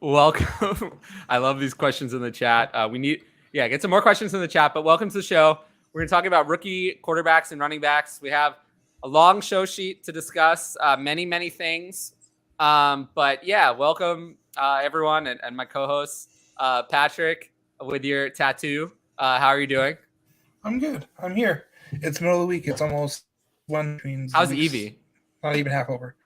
Welcome. I love these questions in the chat. Get some more questions in the chat, but welcome to the show. We're going to talk about rookie quarterbacks and running backs. We have a long show sheet to discuss many things. But yeah, welcome everyone and my co-host, Patrick, with your tattoo. How are you doing? I'm good. I'm here. It's middle of the week. It's almost one. How's Evie? Not even half over.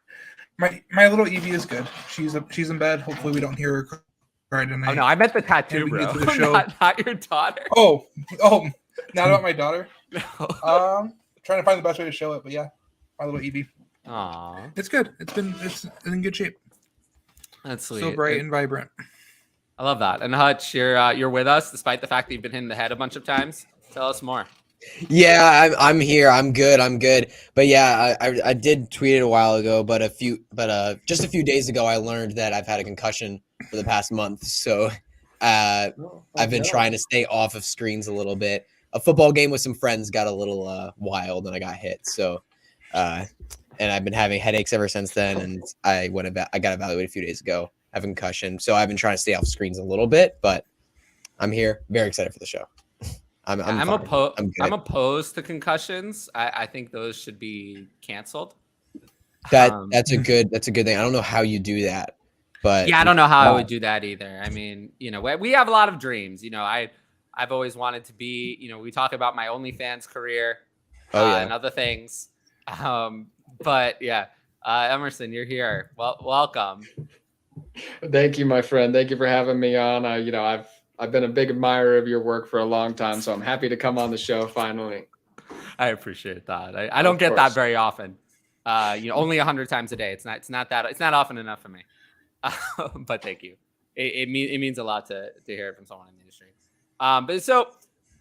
My little Evie is good. She's in bed. Hopefully we don't hear her cry tonight. Oh no, I meant the tattoo, bro. The show. not your daughter. Oh, not about my daughter. No. Trying to find the best way to show it, but yeah, my little Evie. Aww. It's good. It's in good shape. That's sweet. So bright and vibrant. I love that. And Hutch, you're with us despite the fact that you've been hit in the head a bunch of times. Tell us more. Yeah, I'm here. I'm good. But yeah, I did tweet it a while ago, but just a few days ago, I learned that I've had a concussion for the past month. So I've been trying to stay off of screens a little bit. A football game with some friends got a little wild, and I got hit. So and I've been having headaches ever since then. And I got evaluated a few days ago. I have a concussion, so I've been trying to stay off screens a little bit. But I'm here, very excited for the show. I'm opposed to concussions. I think those should be canceled. That's a good thing. I don't know how you do that, but yeah, I don't know how I would do that either. I mean, we have a lot of dreams. I've always wanted to be. We talk about my OnlyFans career and other things. But yeah, Emerson, you're here. Well, welcome. Thank you, my friend. Thank you for having me on. I've been a big admirer of your work for a long time, so I'm happy to come on the show finally. I appreciate that. I don't get that very often. Only 100 times a day. It's not often enough for me. But thank you. It means a lot to hear it from someone in the industry. But so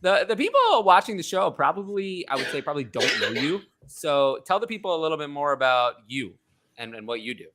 the people watching the show probably don't know you. So tell the people a little bit more about you and what you do.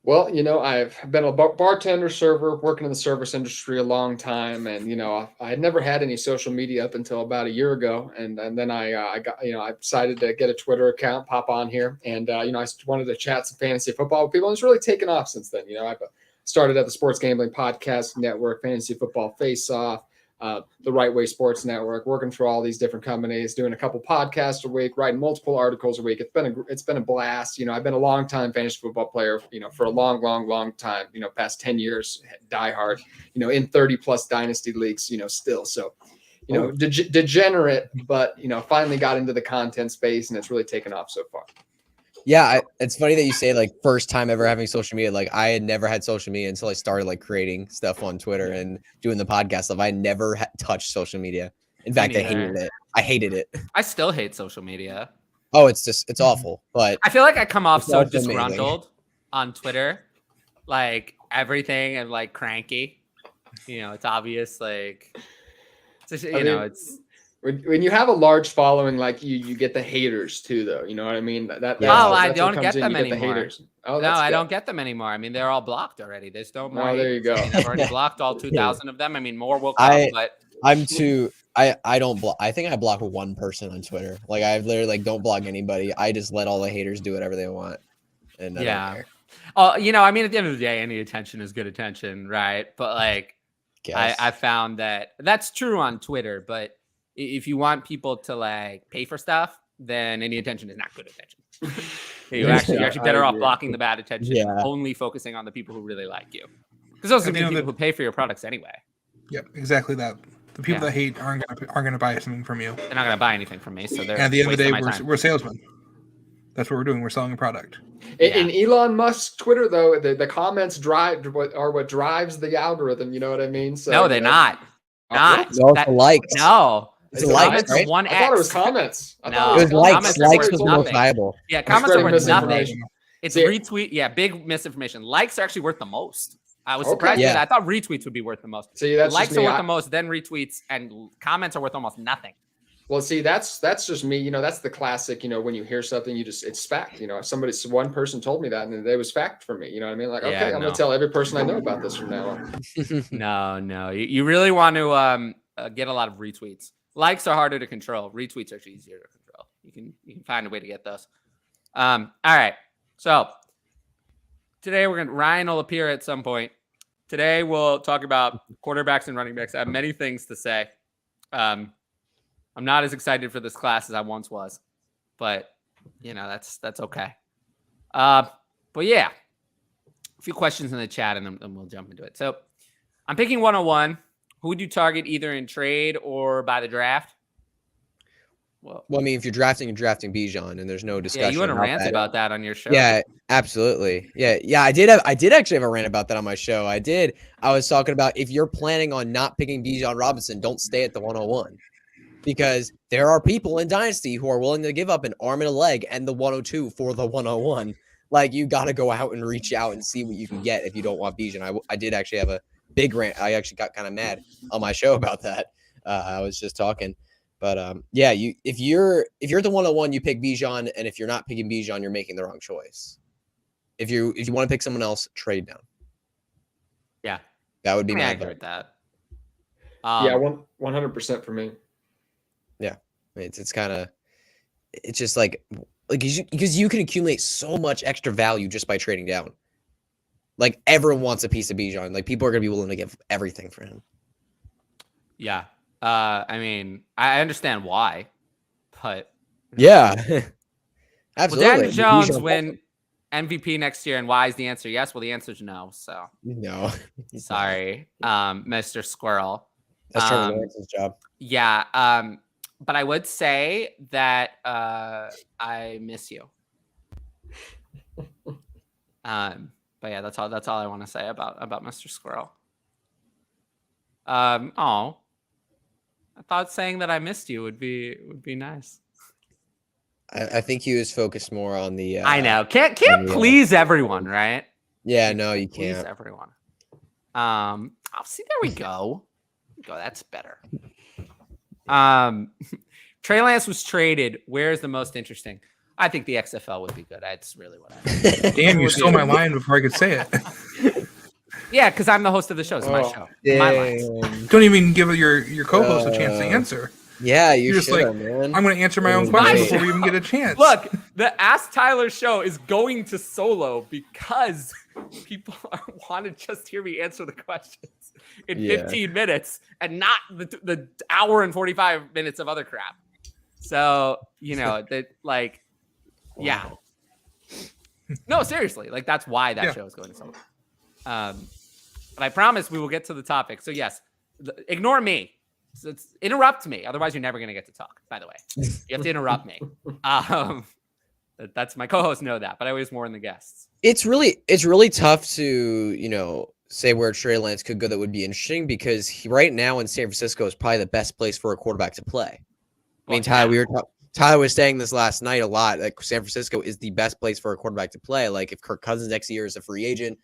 Well, I've been a bartender, server, working in the service industry a long time, and I had never had any social media up until about a year ago, and then I got I decided to get a Twitter account, pop on here, and I wanted to chat some fantasy football with people, and it's really taken off since then. I've started at the Sports Gambling Podcast Network, Fantasy Football Face Off, the Right Way Sports Network, working for all these different companies, doing a couple podcasts a week, writing multiple articles a week. It's been a blast. I've been a long time fantasy football player, for a long time, past 10 years, diehard, in 30 plus dynasty leagues, still. So, degenerate, but, finally got into the content space, and it's really taken off so far. Yeah, it's funny that you say like first time ever having social media. Like I had never had social media until I started like creating stuff on Twitter and doing the podcast stuff. I never touched social media. In fact, I hated it. I still hate social media. Oh, it's awful. But I feel like I come off so disgruntled on Twitter, like everything and like cranky. It's obvious. Like it's. When you have a large following like you get the haters too, though. You know what I mean? I don't get them anymore. No, I don't get them anymore. I mean, they're all blocked already. There's no more. Oh, there you go. I've already blocked all 2,000 of them. I mean, more will come. But I don't block. I think I block one person on Twitter. Like I literally don't block anybody. I just let all the haters do whatever they want. And yeah. Oh, I mean, at the end of the day, any attention is good attention, right? But like, I found that that's true on Twitter, but if you want people to like pay for stuff, then any attention is not good attention. You're actually better off blocking the bad attention, only focusing on the people who really like you. Because those are the people who pay for your products anyway. Yep, exactly that. The people that hate aren't gonna buy something from you. They're not gonna buy anything from me. So they're at the end of the day, we're salesmen. That's what we're doing. We're selling a product. In Elon Musk's Twitter, though, the comments are what drives the algorithm. You know what I mean? So, no, they're not. Not likes. No. It's likes, right? I thought it was comments. No, it was likes. Likes was the most valuable. Yeah, comments are worth nothing. It's retweet. Yeah, big misinformation. Likes are actually worth the most. I was surprised that. I thought retweets would be worth the most. See, that's likes are worth the most, then retweets, and comments are worth almost nothing. Well, see, that's just me. That's the classic. When you hear something, it's fact. One person told me that, and it was fact for me. You know what I mean? Like, okay, I'm gonna tell every person I know about this from now on. No, you really want to get a lot of retweets. Likes are harder to control. Retweets are actually easier to control. You can find a way to get those. All right. So today Ryan will appear at some point. Today we'll talk about quarterbacks and running backs. I have many things to say. I'm not as excited for this class as I once was, but that's okay. But yeah, a few questions in the chat and then we'll jump into it. So I'm picking 101. Who would you target either in trade or by the draft? Well, I mean, if you're drafting Bijan, and there's no discussion. Yeah, you had a rant about that on your show. Yeah, absolutely. Yeah. I did actually have a rant about that on my show. I was talking about if you're planning on not picking Bijan Robinson, don't stay at the 101, because there are people in Dynasty who are willing to give up an arm and a leg and the 102 for the 101. Like, you got to go out and reach out and see what you can get if you don't want Bijan. I did actually have a big rant. I actually got kind of mad on my show about that. I was just talking. But yeah, if you're at the 101, you pick Bijan, and if you're not picking Bijan, you're making the wrong choice. If you want to pick someone else, trade down. Yeah, that would be my advice. That. Yeah, 100% for me. Yeah, it's kind of, it's just like because you can accumulate so much extra value just by trading down. Like, everyone wants a piece of Bijan. Like, people are gonna be willing to give everything for him. Yeah. I mean, I understand why, but yeah, absolutely. Will Daniel Jones win MVP next year, and why is the answer yes? Well, the answer is no. So no, sorry, Mr. Squirrel. That's Trevor Lawrence's job. Yeah, but I would say that I miss you. But yeah, that's all I want to say about Mr. Squirrel. I thought saying that I missed you would be nice. I think he was focused more on the. I know. Can't please everyone, right? Yeah, no, you can't. Please everyone. I'll see. There we go. That's better. Trey Lance was traded. Where is the most interesting? I think the XFL would be good. That's really what I think. Damn, you stole my line before I could say it. Yeah, because I'm the host of the show. It's my show. My lines. Don't even give your co-host a chance to answer. Yeah, you're just like, man. I'm going to answer my own question before we even get a chance. Look, the Ask Tyler show is going to solo because people want to just hear me answer the questions in 15 minutes and not the hour and 45 minutes of other crap. So, that like, yeah. No, seriously, like that's why that show is going to solo. But I promise we will get to the topic. So yes, ignore me. So interrupt me. Otherwise, you're never going to get to talk. By the way, you have to interrupt me. That's my co-hosts know that, but I always warn the guests. It's really tough to say where Trey Lance could go that would be interesting, because right now in San Francisco is probably the best place for a quarterback to play. I mean, Tyler was saying this last night a lot. Like, San Francisco is the best place for a quarterback to play. Like, if Kirk Cousins next year is a free agent,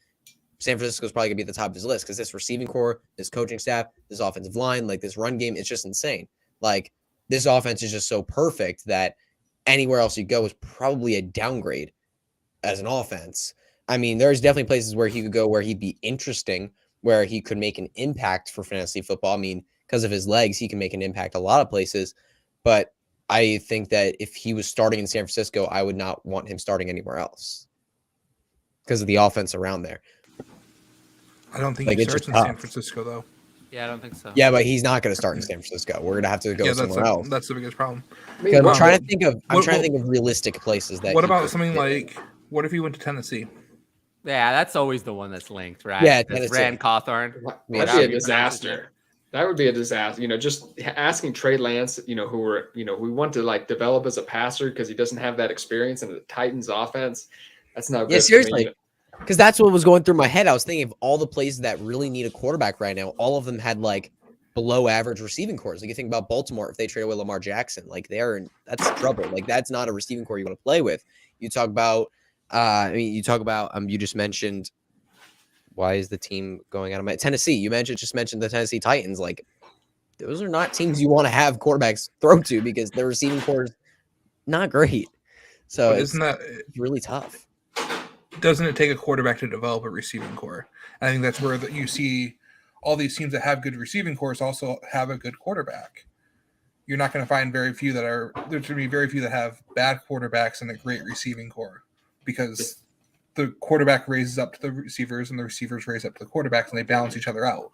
San Francisco is probably going to be at the top of his list, because this receiving core, this coaching staff, this offensive line, like this run game, it's just insane. Like, this offense is just so perfect that anywhere else you go is probably a downgrade as an offense. I mean, there's definitely places where he could go where he'd be interesting, where he could make an impact for fantasy football. I mean, because of his legs, he can make an impact a lot of places. But I think that if he was starting in San Francisco, I would not want him starting anywhere else because of the offense around there. I don't think he starts in San Francisco, though. Yeah, I don't think so. Yeah, but he's not going to start in San Francisco. We're going to have to go somewhere else. That's the biggest problem. I'm trying to think of realistic places that. What about something like? What if he went to Tennessee? Yeah, that's always the one that's linked, right? Yeah, Rand Cawthorn. That'd be a disaster. That would be a disaster. Just asking Trey Lance, who want to like develop as a passer because he doesn't have that experience in the Titans offense. That's not good. Yeah, seriously. Because that's what was going through my head. I was thinking of all the places that really need a quarterback right now. All of them had like below average receiving cores. Like, you think about Baltimore, if they trade away Lamar Jackson, like that's trouble. Like, that's not a receiving core you want to play with. You talk about, you just mentioned, why is the team going out of my Tennessee? You just mentioned the Tennessee Titans. Like, those are not teams you want to have quarterbacks throw to because their receiving core is not great. So it's really tough. Doesn't it take a quarterback to develop a receiving core? I think that's where you see all these teams that have good receiving cores also have a good quarterback. You're not going to find there's going to be very few that have bad quarterbacks and a great receiving core because the quarterback raises up to the receivers and the receivers raise up to the quarterbacks, and they balance each other out.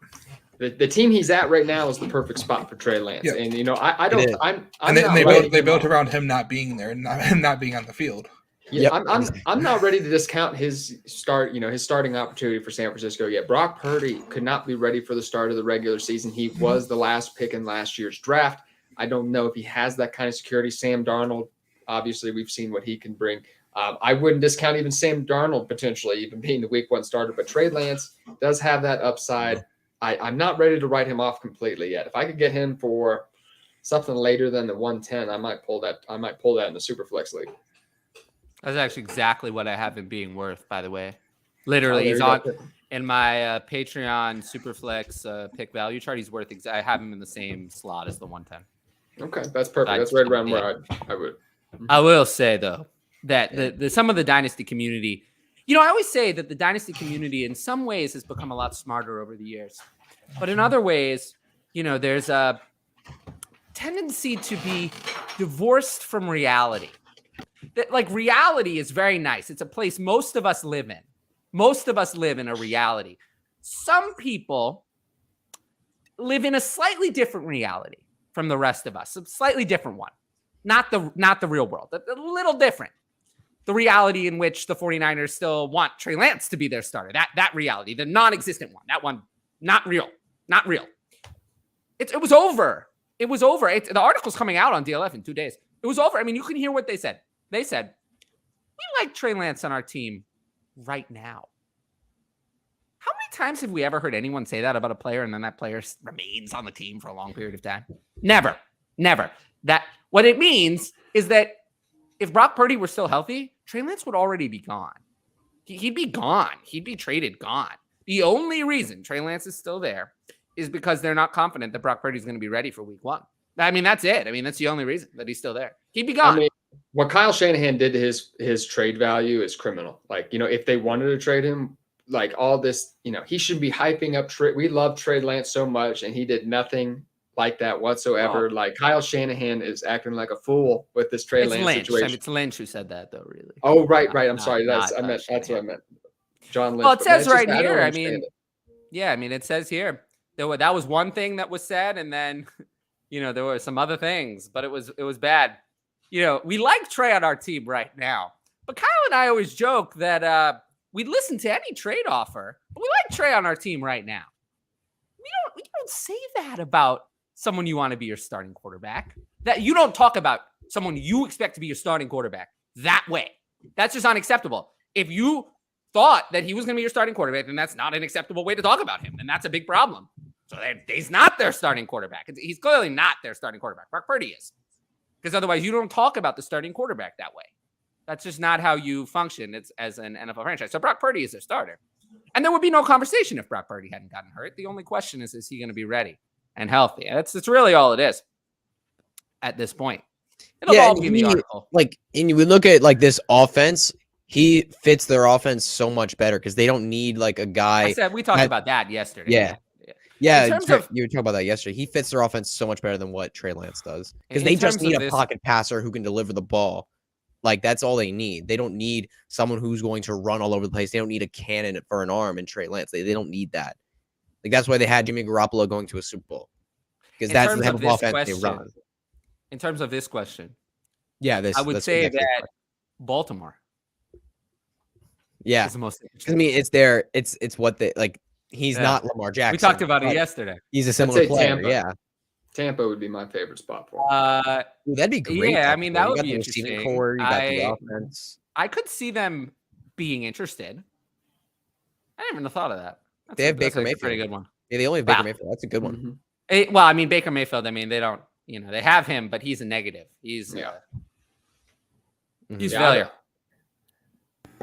The team he's at right now is the perfect spot for Trey Lance. Yeah. And, I don't – I'm and not they built around him not being there and not being on the field. Yeah, I'm not ready to discount his starting opportunity for San Francisco yet. Brock Purdy could not be ready for the start of the regular season. He was the last pick in last year's draft. I don't know if he has that kind of security. Sam Darnold, obviously, we've seen what he can bring. I wouldn't discount even Sam Darnold potentially even being the week 1 starter, but Trey Lance does have that upside. I'm not ready to write him off completely yet. If I could get him for something later than the 110, I might pull that in the Superflex league. That's actually exactly what I have him being worth, by the way. Literally, he's on in my Patreon Superflex pick value chart. He's worth. I have him in the same slot as the 110. Okay, that's perfect. That's right around where I would. I will say though that the some of the Dynasty community, I always say that the Dynasty community in some ways has become a lot smarter over the years, but in other ways, there's a tendency to be divorced from reality. That reality is very nice. It's a place most of us live in. Most of us live in a reality. Some people live in a slightly different reality from the rest of us, a slightly different one. Not the real world, a little different. The reality in which the 49ers still want Trey Lance to be their starter. That reality, the non-existent one. That one, not real. Not real. It was over. It was over. The article's coming out on DLF in 2 days. It was over. I mean, you can hear what they said. They said, we like Trey Lance on our team right now. How many times have we ever heard anyone say that about a player and then that player remains on the team for a long period of time? Never. What it means is that if Brock Purdy were still healthy, Trey Lance would already be gone. He'd be gone. He'd be traded, gone. The only reason Trey Lance is still there is because they're not confident that Brock Purdy is going to be ready for week 1. I mean, that's it. I mean, that's the only reason that he's still there. He'd be gone. What Kyle Shanahan did to his trade value is criminal. If they wanted to trade him, all this, he should be hyping up Trey. We love Trey Lance so much, and he did nothing like that whatsoever. Kyle Shanahan is acting like a fool with this Trey Lance situation. I mean, it's Lynch who said that, though, really. Oh, right. I'm sorry. That's what I meant. John Lynch. Well, it says right here. It says here that was one thing that was said, and then there were some other things, but it was bad. We like Trey on our team right now, but Kyle and I always joke that we'd listen to any trade offer, but we like Trey on our team right now. We don't say that about someone you want to be your starting quarterback. That you don't talk about someone you expect to be your starting quarterback that way. That's just unacceptable. If you thought that he was going to be your starting quarterback, then that's not an acceptable way to talk about him, and that's a big problem. So he's not their starting quarterback. He's clearly not their starting quarterback. Brock Purdy is. Because otherwise you don't talk about the starting quarterback that way. That's just not how you function as an NFL franchise. So Brock Purdy is their starter. And there would be no conversation if Brock Purdy hadn't gotten hurt. The only question is he going to be ready and healthy? And that's really all it is at this point. It'll all be in the article. And you would look at this offense, he fits their offense so much better because they don't need a guy. We talked about that yesterday. Yeah. Yeah, you were talking about that yesterday. He fits their offense so much better than what Trey Lance does because they just need a pocket passer who can deliver the ball. That's all they need. They don't need someone who's going to run all over the place. They don't need a cannon for an arm in Trey Lance. They don't need that. That's why they had Jimmy Garoppolo going to a Super Bowl because that's the type of offense they run. In terms of this question, I would say that Baltimore. Yeah, is the most. I mean, it's what they like. He's not Lamar Jackson. We talked about it yesterday. He's a similar player. Tampa. Tampa would be my favorite spot for him. That'd be great. Yeah, I mean, that would be interesting. Core, you got the offense. I could see them being interested. I didn't even thought of that. They have Baker Mayfield. Pretty good one. Yeah, they only have Baker Mayfield. That's a good one. Mm-hmm. Baker Mayfield, they don't, they have him, but he's a negative. He's failure.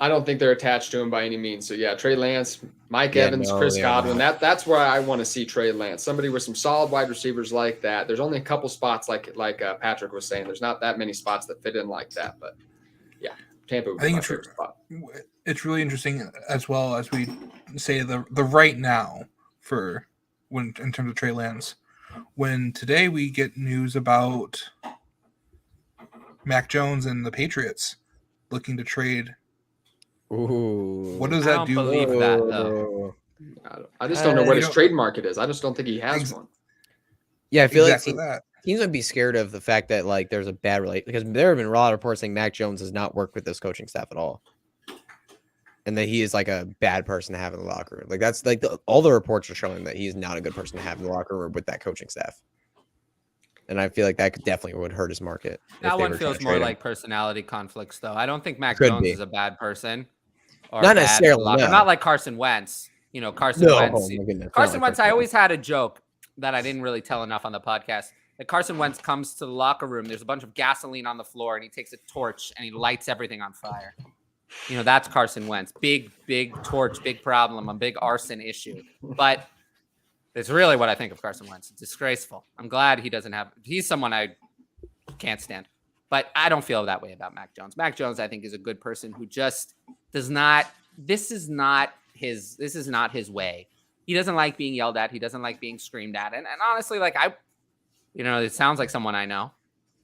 I don't think they're attached to him by any means. So Trey Lance, Mike Evans, Chris Godwin. That's where I want to see Trey Lance. Somebody with some solid wide receivers like that. There's only a couple spots like Patrick was saying. There's not that many spots that fit in like that. But Tampa would be my favorite spot. It's really interesting as well as we say the right now in terms of Trey Lance. When today we get news about Mac Jones and the Patriots looking to trade Ooh. What does I that don't do? believe that, though. I just don't know what You his don't- trademark it is. I just don't think he has one. Yeah, I feel Exactly like that. teams would be scared of the fact that like there's a bad relate because there have been a lot of reports saying Mac Jones does not work with this coaching staff at all, and that he is like a bad person to have in the locker room. Like that's like all the reports are showing that he's not a good person to have in the locker room with that coaching staff. And I feel like that definitely would hurt his market. if That they one were trying feels to more trade him. like personality conflicts, though. I don't think Mac Could Jones be. is a bad person. Or Not bad necessarily, locker. no. Not like Carson Wentz. You know, Carson No, Wentz. oh my goodness, not Carson like Wentz, Carson I always had a joke that I didn't really tell enough on the podcast. That Carson Wentz comes to the locker room, there's a bunch of gasoline on the floor, and he takes a torch and he lights everything on fire. You know, that's Carson Wentz. Big torch, big problem, a big arson issue. But it's really what I think of Carson Wentz. It's disgraceful. I'm glad he doesn't have – he's someone I can't stand. But I don't feel that way about Mac Jones. Mac Jones, I think, is a good person who just does not – this is not his way. He doesn't like being yelled at. He doesn't like being screamed at. And honestly, like it sounds like someone I know,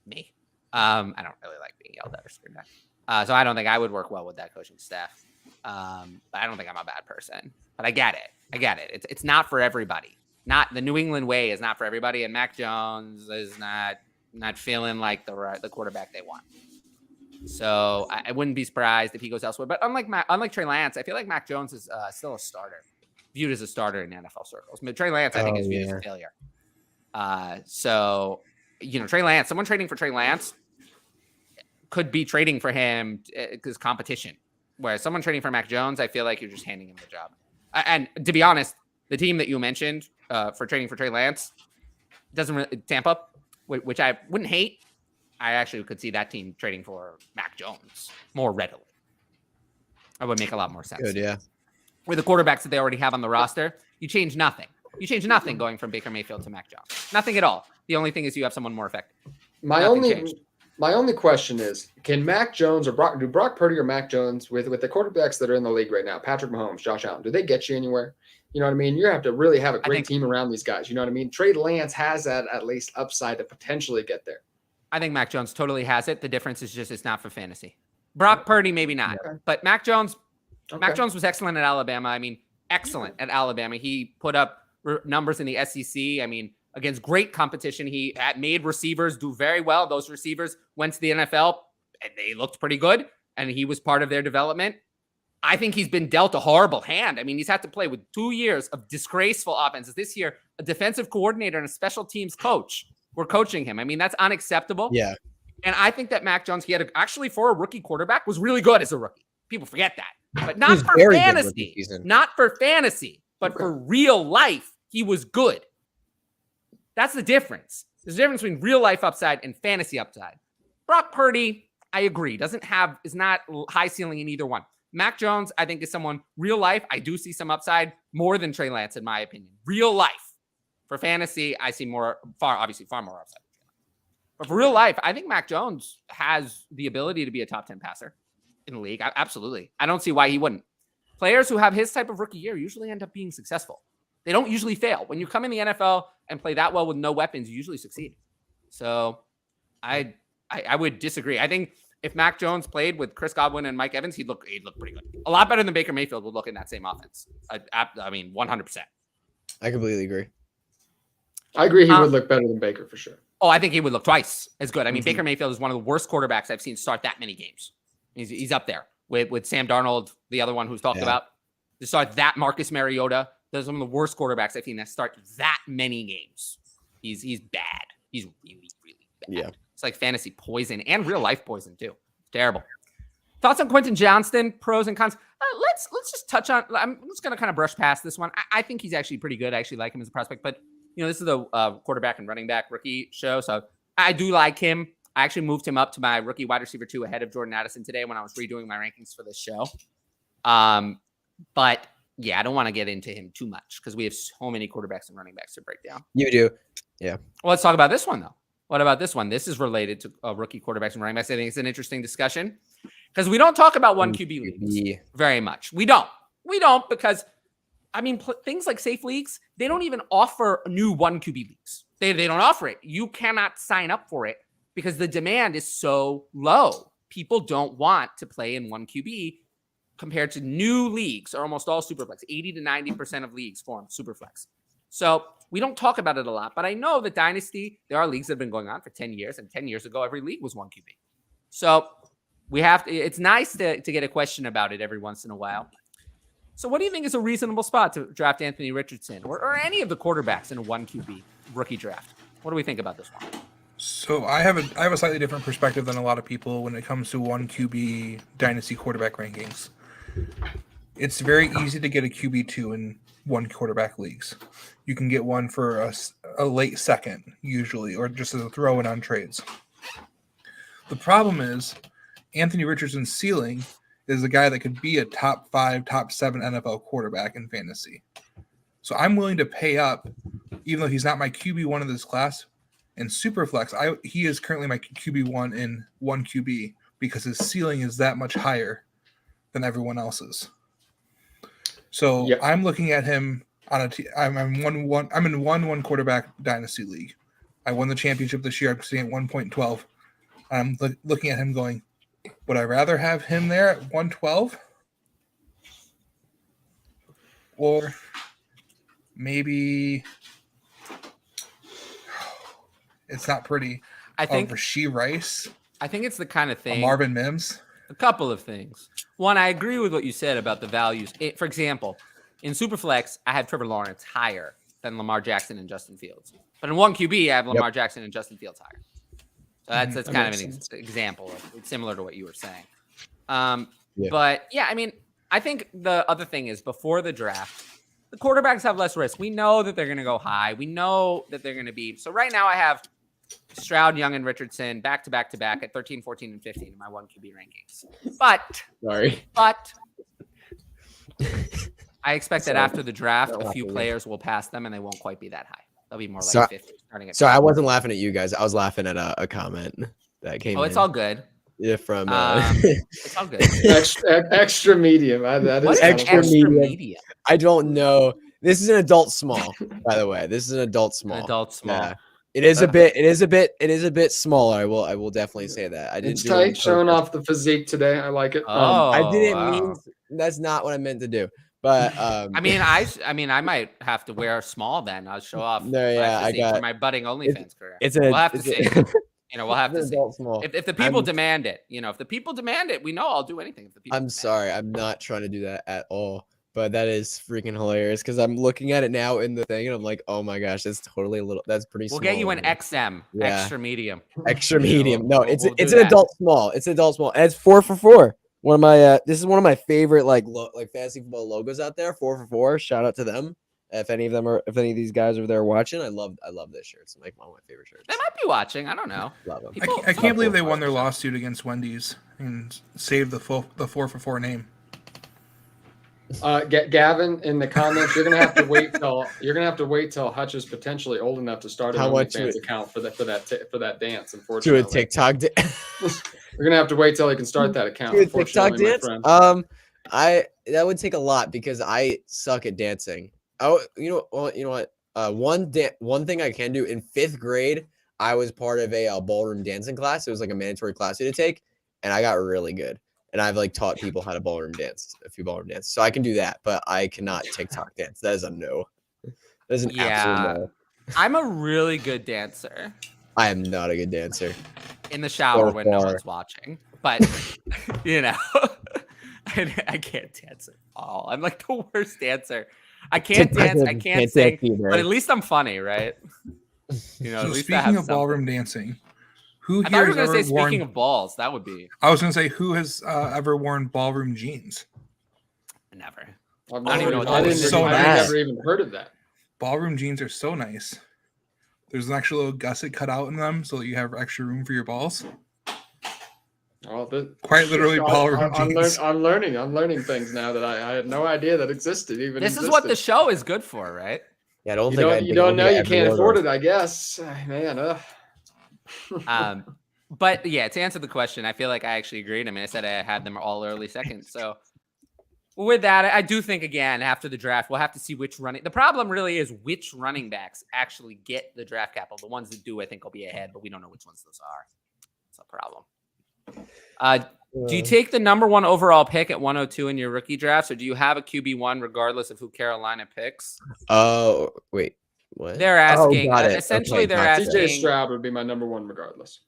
me. I don't really like being yelled at or screamed at. So I don't think I would work well with that coaching staff. But I don't think I'm a bad person. But I get it. It's not for everybody. Not the New England way is not for everybody. And Mac Jones is not feeling like the quarterback they want. So I wouldn't be surprised if he goes elsewhere. But unlike Trey Lance, I feel like Mac Jones is still a starter, viewed as a starter in NFL circles. But Trey Lance, I think, is viewed as a failure. So, Trey Lance, someone trading for Trey Lance could be trading for him because competition. Whereas someone trading for Mac Jones, I feel like you're just handing him the job. And to be honest, the team that you mentioned for trading for Trey Lance doesn't really Tampa, which I wouldn't hate. I actually could see that team trading for Mac Jones more readily. That would make a lot more sense. Good, yeah. With the quarterbacks that they already have on the roster, you change nothing. You change nothing going from Baker Mayfield to Mac Jones. Nothing at all. The only thing is you have someone more effective. My only question is, can Mac Jones or Brock Purdy or Mac Jones with the quarterbacks that are in the league right now, Patrick Mahomes, Josh Allen, do they get you anywhere? You know what I mean? You have to really have a great team around these guys. You know what I mean? Trey Lance has that at least upside to potentially get there. I think Mac Jones totally has it. The difference is just it's not for fantasy. Brock Purdy, maybe not. Okay. But Mac Jones was excellent at Alabama. I mean, excellent at Alabama. He put up numbers in the SEC. I mean, against great competition. He made receivers do very well. Those receivers went to the NFL, and they looked pretty good, and he was part of their development. I think he's been dealt a horrible hand. I mean, he's had to play with 2 years of disgraceful offenses. This year, a defensive coordinator and a special teams coach were coaching him. I mean, that's unacceptable. Yeah. And I think that Mac Jones, actually for a rookie quarterback, was really good as a rookie. People forget that. But not for fantasy. Not for fantasy, but for real life, he was good. That's the difference. There's a difference between real life upside and fantasy upside. Brock Purdy, I agree, is not high ceiling in either one. Mac Jones, I think, is someone real life. I do see some upside more than Trey Lance, in my opinion. Real life. For fantasy, I see far more upside. But for real life, I think Mac Jones has the ability to be a top 10 passer in the league. Absolutely. I don't see why he wouldn't. Players who have his type of rookie year usually end up being successful. They don't usually fail. When you come in the NFL and play that well with no weapons, you usually succeed. So I would disagree. I think if Mac Jones played with Chris Godwin and Mike Evans, he'd look pretty good. A lot better than Baker Mayfield would look in that same offense. I mean, 100%. I completely agree. I agree he would look better than Baker for sure. Oh, I think he would look twice as good. I mean, Baker Mayfield is one of the worst quarterbacks I've seen start that many games. He's up there with Sam Darnold, the other one who's talked about. To start that Marcus Mariota, those are some of the worst quarterbacks I've seen that start that many games. He's bad. He's really, really bad. Yeah. It's like fantasy poison and real life poison too. Terrible. Thoughts on Quentin Johnston, pros and cons. Let's just touch on. I'm just going to kind of brush past this one. I think he's actually pretty good. I actually like him as a prospect, but this is the quarterback and running back rookie show, so I do like him. I actually moved him up to my rookie wide receiver 2 ahead of Jordan Addison today when I was redoing my rankings for this show. But yeah, I don't want to get into him too much because we have so many quarterbacks and running backs to break down. You do. Yeah. Well, let's talk about this one, though. What about this one? This is related to rookie quarterbacks and running backs. I think it's an interesting discussion because we don't talk about 1 QB leagues very much. We don't because, I mean, things like safe leagues, they don't even offer new 1 QB leagues. They don't offer it. You cannot sign up for it because the demand is so low. People don't want to play in 1 QB compared to new leagues are almost all Superflex. 80 to 90% of leagues form Superflex. So we don't talk about it a lot, but I know that Dynasty, there are leagues that have been going on for 10 years, and 10 years ago, every league was 1 QB. So we have to, it's nice to get a question about it every once in a while. So what do you think is a reasonable spot to draft Anthony Richardson or any of the quarterbacks in a 1 QB rookie draft? What do we think about this one? So I have a slightly different perspective than a lot of people when it comes to 1 QB dynasty quarterback rankings. It's very easy to get a QB2 in 1 quarterback leagues. You can get one for a late second usually, or just as a throw in on trades. The problem is Anthony Richardson's ceiling is a guy that could be a top 5, top 7 NFL quarterback in fantasy. So I'm willing to pay up, even though he's not my QB1 of this class. In Superflex, he is currently my QB1 in 1 QB because his ceiling is that much higher than everyone else's. So yep. I'm looking at him on I'm in one quarterback dynasty league. I won the championship this year. I'm sitting at 1.12. I'm looking at him going, would I rather have him there at 112? Or maybe it's not pretty. I think Rashee Rice. I think it's the kind of thing. Marvin Mims. A couple of things. One, I agree with what you said about the values. For example, in Superflex, I have Trevor Lawrence higher than Lamar Jackson and Justin Fields. But in 1 QB, I have Lamar Jackson and Justin Fields higher. So that's kind of an example of similar to what you were saying. But yeah, I mean, I think the other thing is before the draft, the quarterbacks have less risk. We know that they're going to go high. We know that they're going to be. So right now I have Stroud, Young, and Richardson back to back at 13, 14, and 15 in my 1 QB rankings. But I expect that after the draft, a few players will pass them and they won't quite be that high. They'll be more like 50 starting at. So I wasn't laughing at you guys. I was laughing at a comment that came. It's all good. Yeah, from it's all good. Extra medium. That is extra medium. I don't know. This is an adult small, by the way. This is an adult small. Adult small. Yeah. It is a bit smaller. I will definitely say that. I didn't. It's tight, showing off the physique today. I like it. I didn't mean. That's not what I meant to do. But I mean, I might have to wear small then. I'll show off. No, yeah, I got for my budding OnlyFans career. We'll have to see. We'll have to see. If the people demand it, if the people demand it, we know I'll do anything. If the people. I'm sorry, I'm not trying to do that at all. But that is freaking hilarious because I'm looking at it now in the thing and I'm like, oh my gosh, that's totally that's pretty small. We'll get you an XM, extra medium. Extra medium. No, it's an adult small. It's adult small. And it's 4 for 4. One of my this is one of my favorite like fantasy football logos out there. 4 for 4. Shout out to them. If any of these guys are there watching, I love this shirt. It's like one of my favorite shirts. They might be watching. I don't know. Love them. I can't believe they won their lawsuit against Wendy's and saved the 4 for 4 name. Gavin, in the comments, you're gonna have to wait till Hutch is potentially old enough to start an OnlyFans account for that dance. Unfortunately, to a TikTok dance. You're gonna have to wait till he can start that account. To a TikTok dance. That would take a lot because I suck at dancing. Oh, you know what? One thing I can do in 5th grade, I was part of a ballroom dancing class. It was like a mandatory class you had to take, and I got really good. And I've taught people how to a few ballroom dances. So I can do that, but I cannot TikTok dance. That is a no. That is an absolute no. I'm a really good dancer. I am not a good dancer. In the shower when no one's watching. But, I can't dance at all. I'm like the worst dancer. I can't dance. I can't sing. But at least I'm funny, right? So at least speaking of ballroom dancing, who I here thought you were has going to ever say worn? Speaking of balls, that would be. I was going to say who has ever worn ballroom jeans? Never. I never even heard of that. Ballroom jeans are so nice. There's an actual little gusset cut out in them so that you have extra room for your balls. Quite literally ballroom jeans. I'm learning things now that I had no idea that existed. This is what the show is good for, right? Yeah, I don't think you don't know you can't afford it. I guess, man. But yeah, to answer the question, I feel like I actually agreed. I mean, I said I had them all early second. So with that, I do think again after the draft, we'll have to see which running. The problem really is which running backs actually get the draft capital. The ones that do, I think, will be ahead, but we don't know which ones those are. It's a problem. Do you take the number 1 overall pick at 102 in your rookie drafts, or do you have a QB1 regardless of who Carolina picks? Oh, wait. What? They're asking. got it. Essentially, Okay, they're gotcha. asking. CJ Stroud would be my number 1 regardless.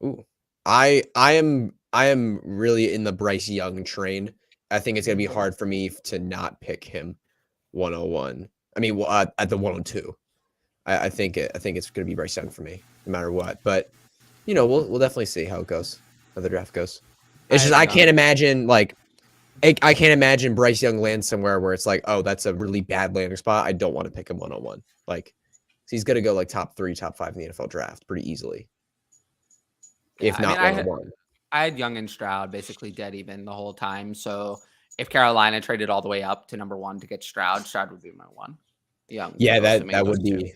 Ooh, I am really in the Bryce Young train. I think it's gonna be hard for me to not pick him 101. I mean, at the 102. I think it's gonna be Bryce Young for me, no matter what. But we'll definitely see how it goes, how the draft goes. It's just I can't imagine I can't imagine Bryce Young lands somewhere where it's like, oh, that's a really bad landing spot. I don't want to pick him 101. Like, he's gonna go like top 3, top 5 in the NFL draft pretty easily. If not 101. I had Young and Stroud basically dead even the whole time. So if Carolina traded all the way up to number 1 to get Stroud would be my 1. Young. Yeah, that would be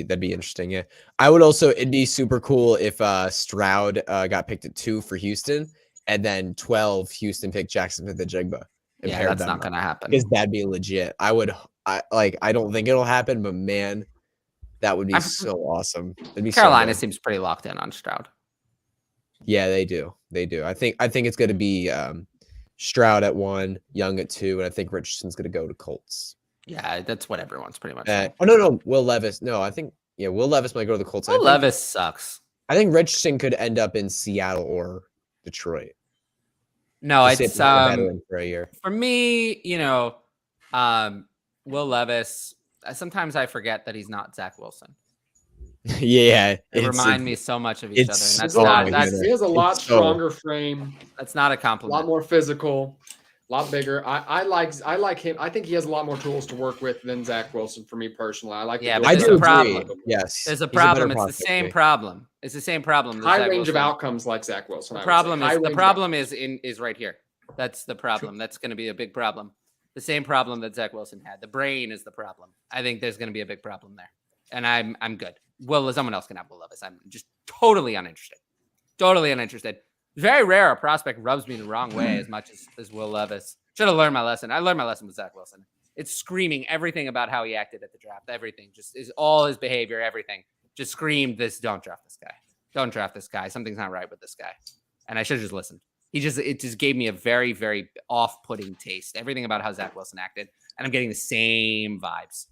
that'd be interesting. Yeah, I would also. It'd be super cool if Stroud got picked at 2 for Houston, and then 12 Houston picked Jacksonville-Jigba. Yeah, that's not gonna happen. Because that'd be legit. I don't think it'll happen, but man, that would be so awesome. It'd be Carolina seems pretty locked in on Stroud. Yeah, they do. I think it's going to be Stroud at 1, Young at 2, and I think Richardson's going to go to Colts. Yeah, that's what everyone's pretty much. No, Will Levis. No, I think Will Levis might go to the Colts. Will Levis sucks. I think Richardson could end up in Seattle or Detroit. No, it's for a year. For me, Will Levis. Sometimes I forget that he's not Zach Wilson. Yeah, they remind me so much of each other. And he has a lot stronger frame. That's not a compliment. A lot more physical, a lot bigger. I like him. I think he has a lot more tools to work with than Zach Wilson. For me personally, I like. Yeah, but there's a problem. Yes, there's a problem. It's the same problem. It's the same problem. High range of outcomes like Zach Wilson. The problem is right here. That's the problem. That's going to be a big problem. The same problem that Zach Wilson had. The brain is the problem. I think there's going to be a big problem there, and I'm good. Someone else can have Will Levis. I'm just totally uninterested. Totally uninterested. Very rare a prospect rubs me the wrong way as much as Will Levis. Should have learned my lesson. I learned my lesson with Zach Wilson. It's screaming everything about how he acted at the draft. Everything just is all his behavior. Everything just screamed this. Don't draft this guy. Don't draft this guy. Something's not right with this guy. And I should have just listened. It just gave me a very, very off-putting taste. Everything about how Zach Wilson acted. And I'm getting the same vibes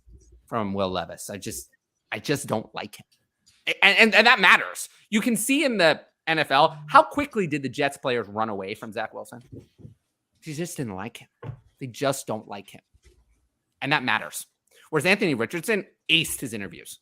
from Will Levis. I just don't like him. And that matters. You can see in the NFL, how quickly did the Jets players run away from Zach Wilson? They just didn't like him. They just don't like him. And that matters. Whereas Anthony Richardson aced his interviews,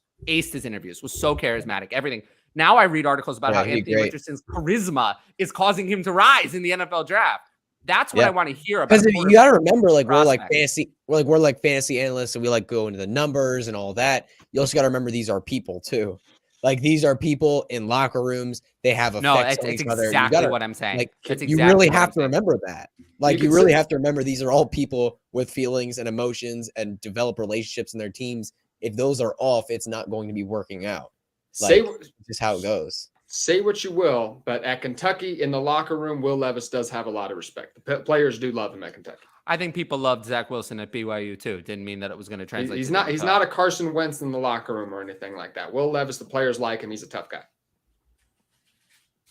was so charismatic, everything. Now I read articles about how Anthony Richardson's charisma is causing him to rise in the NFL draft. That's what I want to hear about. Because you got to remember, we're like fantasy analysts, and we go into the numbers and all that. You also got to remember these are people too. These are people in locker rooms. They have effects on each other. Exactly what I'm saying. You really have to remember that. You really have to remember these are all people with feelings and emotions and develop relationships in their teams. If those are off, it's not going to be working out. Just how it goes. Say what you will, but at Kentucky in the locker room, Will Levis does have a lot of respect. The players do love him at Kentucky. I think people loved Zach Wilson at BYU too. Didn't mean that it was going to translate. He's not a Carson Wentz in the locker room or anything like that. Will Levis, the players like him. He's a tough guy.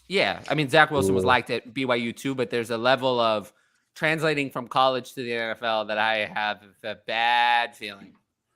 Yeah, I mean Zach Wilson was liked at BYU too, but there's a level of translating from college to the NFL that I have a bad feeling.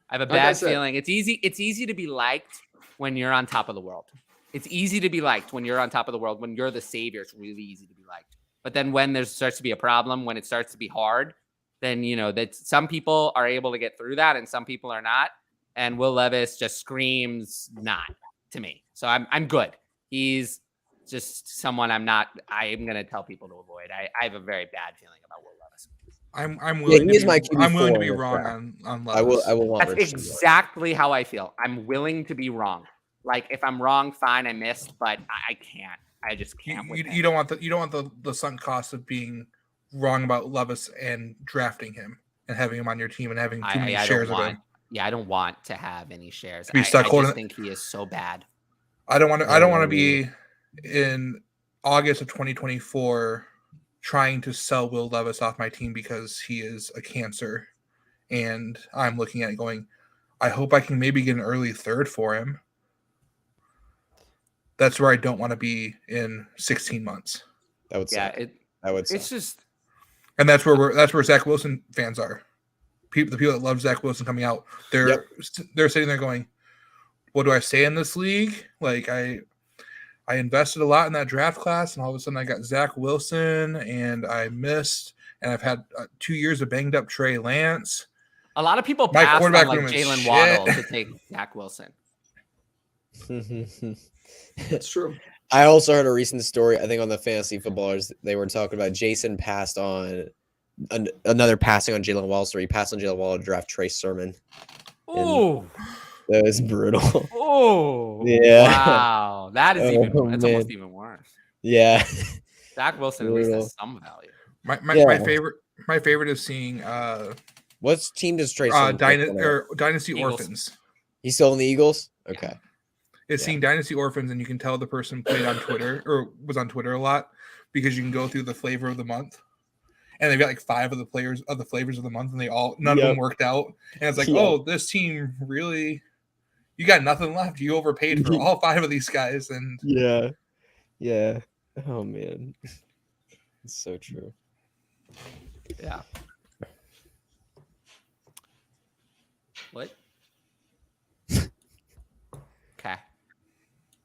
I have a bad feeling. It's easy to be liked when you're on top of the world. It's easy to be liked when you're on top of the world. When you're the savior, it's really easy to be liked. But then when there starts to be a problem, when it starts to be hard, then that some people are able to get through that and some people are not. And Will Levis just screams not to me. So I'm good. He's just someone I'm going to tell people to avoid. I have a very bad feeling about Will Levis. I'm willing to be wrong on Levis. I will want That's exactly how I feel. I'm willing to be wrong. If I'm wrong, fine, I missed, but I can't. I just can't. You don't want the sunk cost of being wrong about Levis and drafting him and having him on your team and having too many shares of him. Yeah, I don't want to have any shares. I just think he is so bad. I don't want to be in August of 2024 trying to sell Will Levis off my team because he is a cancer, and I'm looking at it going, I hope I can maybe get an early third for him. that's where I don't want to be in 16 months. That would Yeah, suck. That would suck. it's just And that's where Zach Wilson fans are. The people that love Zach Wilson coming out, they're sitting there going, "What do I say in this league? Like I invested a lot in that draft class, and all of a sudden I got Zach Wilson, and I missed, and I've had 2 years of banged up Trey Lance. a lot of people My passed on quarterback like room is Jalen shit. Waddle to take Zach Wilson. That's true. I also heard a recent story, I think on the Fantasy Footballers, they were talking about Jason passed on another passing on Jalen Waddle, so he passed on Jalen Waddle to draft Trey Sermon. Oh, That was brutal. oh, Yeah. Wow, that's man. almost even worse. Yeah. Zach Wilson at least has some value. My favorite is seeing What team does Trey Sermon play for now? Dynasty Eagles. Orphans. He's still in the Eagles? Okay. It's Yeah. seeing Dynasty Orphans, and you can tell the person played on Twitter or was on Twitter a lot because you can go through the flavor of the month, and they've got like 5 of the flavors of the month, and none of them worked out. And it's like, oh, this team really, you got nothing left. You overpaid for all 5 of these guys, and Yeah. Oh man, it's so true. Yeah. What? Okay.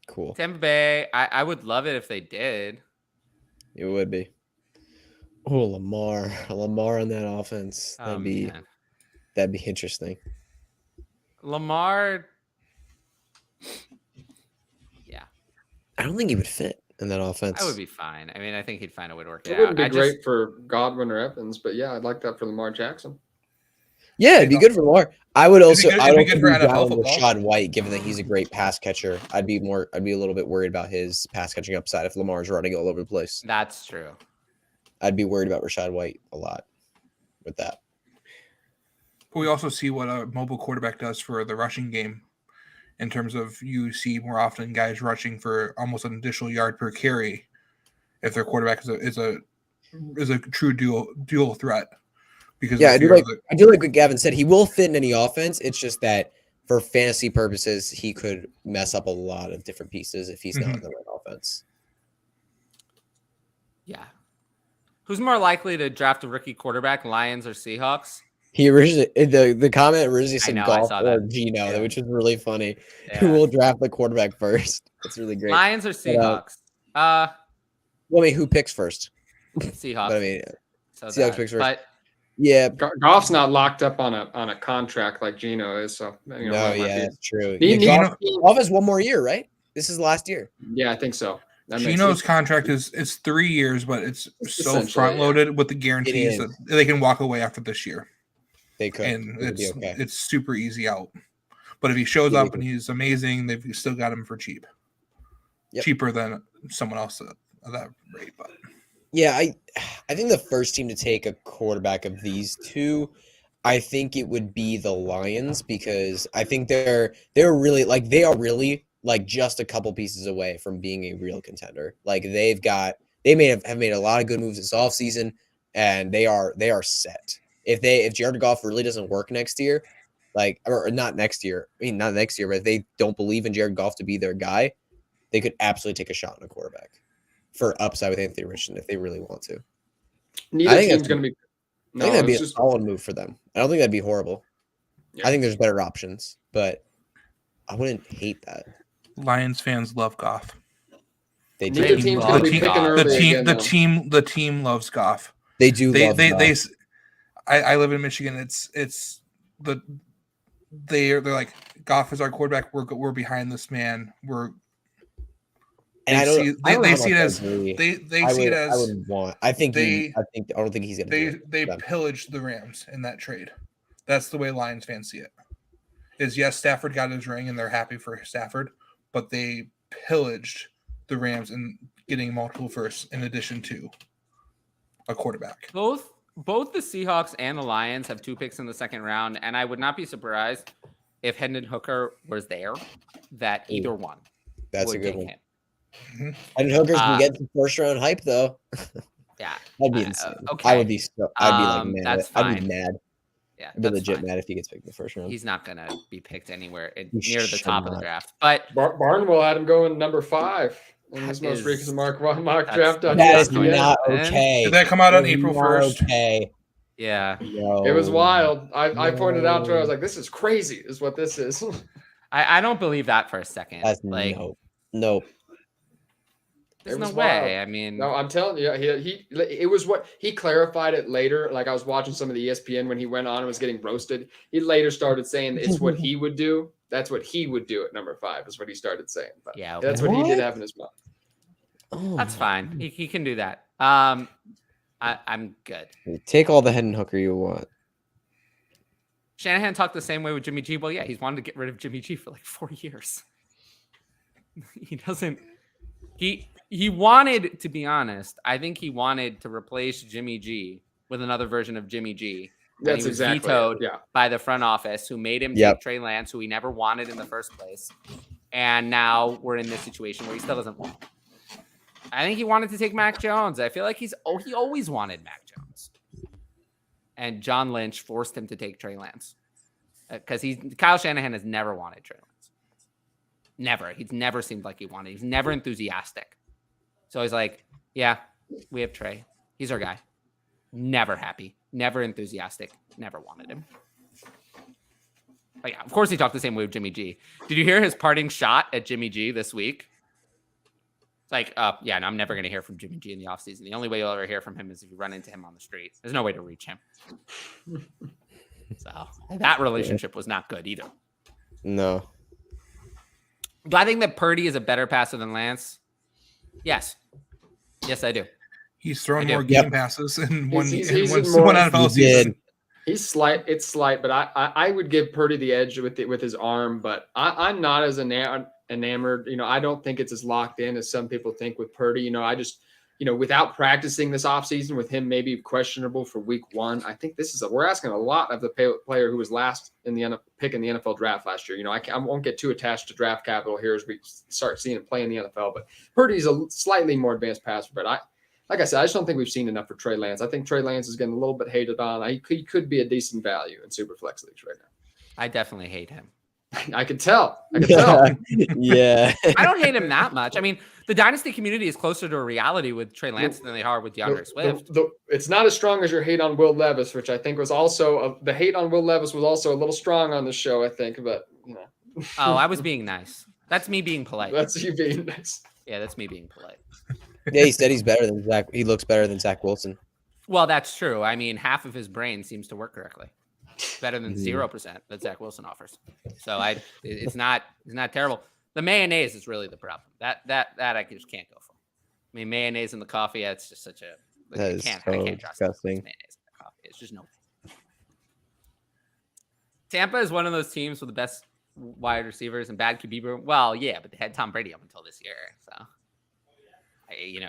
Cool. Tampa Bay. I would love it if they did. It would be. Oh, Lamar on that offense. That'd be interesting. Lamar. Yeah, I don't think he would fit in that offense. I would be fine. I mean, I think he'd find a way to work it It out. wouldn't be I great just, for Godwin or Evans, but yeah, I'd like that for Lamar Jackson. Yeah, it'd be good for Lamar. I would also. It'd be I good don't for think NFL down with football. Rashad White, given that he's a great pass catcher. I'd be a little bit worried about his pass catching upside if Lamar's running all over the place. that's true. I'd be worried about Rashad White a lot with that. we also see what a mobile quarterback does for the rushing game. In terms of, you see more often guys rushing for almost an additional yard per carry if their quarterback is a true dual threat. Because Yeah, I do like what Gavin said. He will fit in any offense. It's just that for fantasy purposes, he could mess up a lot of different pieces if he's not in the right offense. Yeah. Who's more likely to draft a rookie quarterback, Lions or Seahawks? He originally the comment originally said I golf saw or that. Gino, Yeah. which was really funny. Yeah. Who will draft the quarterback first? It's really great. Lions or Seahawks? Well, I mean, who picks first? Seahawks. But I mean, So Seahawks picks first. But yeah. Goff's not locked up on a contract like Gino is, so No, that might yeah, be- that's true. Need- Yeah, need- Goff has one more year, right? This is last year. Yeah, I think so. That makes Gino's sense. contract is 3 years, but it's so Essentially, front loaded with the guarantees is. that they can walk away after this year, They could. and It would be okay. it's super easy out. But if he shows Yeah, up and he's amazing, they've still got him for cheap, cheaper than someone else at that rate. But Yeah, I think the first team to take a quarterback of these two, I think it would be the Lions, because I think they're really like just a couple pieces away from being a real contender. Like they may have made a lot of good moves this offseason, and they are set. If Jared Goff really doesn't work next year, or not next year, not next year, but if they don't believe in Jared Goff to be their guy, they could absolutely take a shot on a quarterback for upside with Anthony Richardson if they really want to. Neither I think team's that's- going to be. I think that'd be a just, solid move for them. I don't think that'd be horrible. Yeah. I think there's better options, but I wouldn't hate that. Lions fans love Goff. They Neither do. team's love going to be Goff. picking early again, though. The team loves Goff. They do. They love they, Goff. they I live in Michigan. They're like, Goff is our quarterback. We're behind this man. And I don't. I don't know they how see it much I as agree. they I see it would- I as wouldn't want. I don't think he's gonna. do they it. pillaged the Rams in that trade. That's the way Lions fans see it. Is yes, Stafford got his ring and they're happy for Stafford, but they pillaged the Rams in getting multiple firsts in addition to a quarterback. both the Seahawks and the Lions have 2 picks in the second round, and I would not be surprised if Hendon Hooker was there, that either one That's a would good take one. him. And Hookers can get the first round hype though. Yeah. That'd be insane. okay. I would be so. I'd be like mad. That's I'd be fine. mad. Yeah, I'd be that's legit fine. mad if he gets picked in the first round. He's not gonna be picked anywhere He near the should top of the not. draft. But Barnwell had him going number 5 in his That most is- recent mock that's- draft on That is ESPN. not man. okay. Did that come out on That is April not 1st? Okay. yeah, No. It was wild. I pointed out to her, I was No. like, "This is crazy," is what this is. I don't believe that for a second. That's like, nope. there's It no was way. wild. I mean, No, I'm telling you, it was what he clarified it later. Like I was watching some of the ESPN when he went on and was getting roasted. He later started saying it's what he would do. That's what he would do at number 5 is what he started saying. But yeah, that's what he did have in his mouth. Oh, that's fine. He can do that. I'm good. Take all the Hendon Hooker you want. Shanahan talked the same way with Jimmy G. Well, yeah, he's wanted to get rid of Jimmy G for like 4 years. He doesn't. He wanted, to be honest, I think he wanted to replace Jimmy G with another version of Jimmy G. That's he was exactly vetoed it. Yeah. by the front office, who made him Yep. take Trey Lance, who he never wanted in the first place. And now we're in this situation where he still doesn't want. I think he wanted to take Mac Jones. I feel like he always wanted Mac Jones. And John Lynch forced him to take Trey Lance. Because Kyle Shanahan has never wanted Trey Lance. Never. He's never seemed like he wanted. He's never enthusiastic. So he's like, yeah, we have Trey. He's our guy. Never happy. Never enthusiastic. Never wanted him. But yeah, of course he talked the same way with Jimmy G. Did you hear his parting shot at Jimmy G this week? It's like, yeah, no, I'm never going to hear from Jimmy G in the offseason. The only way you'll ever hear from him is if you run into him on the street. There's no way to reach him. So that relationship was not good either. No. Do I think that Purdy is a better passer than Lance? Yes. Yes, I do. He's thrown I do. more game passes in one He's in more- one NFL He season. did. He's slight. It's slight, but I would give Purdy the edge with his arm. But I'm not as enamored. I don't think it's as locked in as some people think with Purdy. I just, without practicing this offseason with him maybe questionable for week 1, I think we're asking a lot of the player who was last in the pick in the NFL draft last year. I won't get too attached to draft capital here as we start seeing him play in the NFL. But Purdy's a slightly more advanced passer. But like I said, I just don't think we've seen enough for Trey Lance. I think Trey Lance is getting a little bit hated on. He could be a decent value in super flex leagues right now. I definitely hate him. I could tell. I Yeah. I don't hate him that much. I mean, the Dynasty community is closer to a reality with Trey Lance than they are with DeAndre Swift. It's not as strong as your hate on Will Levis, which I think was also the hate on Will Levis was also a little strong on the show, I think. But Oh, I was being nice. That's me being polite. that's you being nice. Yeah, that's me being polite. Yeah, he said he's better than Zach. He looks better than Zach Wilson. Well, that's true. I mean, half of his brain seems to work correctly. Better than 0% that Zach Wilson offers. So it's not terrible. The mayonnaise is really the problem. That I just can't go for. I mean, mayonnaise in the coffee, it's just such a That is so disgusting. mayonnaise in the coffee. It's just no. Tampa is one of those teams with the best wide receivers and bad QB room. Well, yeah, but they had Tom Brady up until this year. So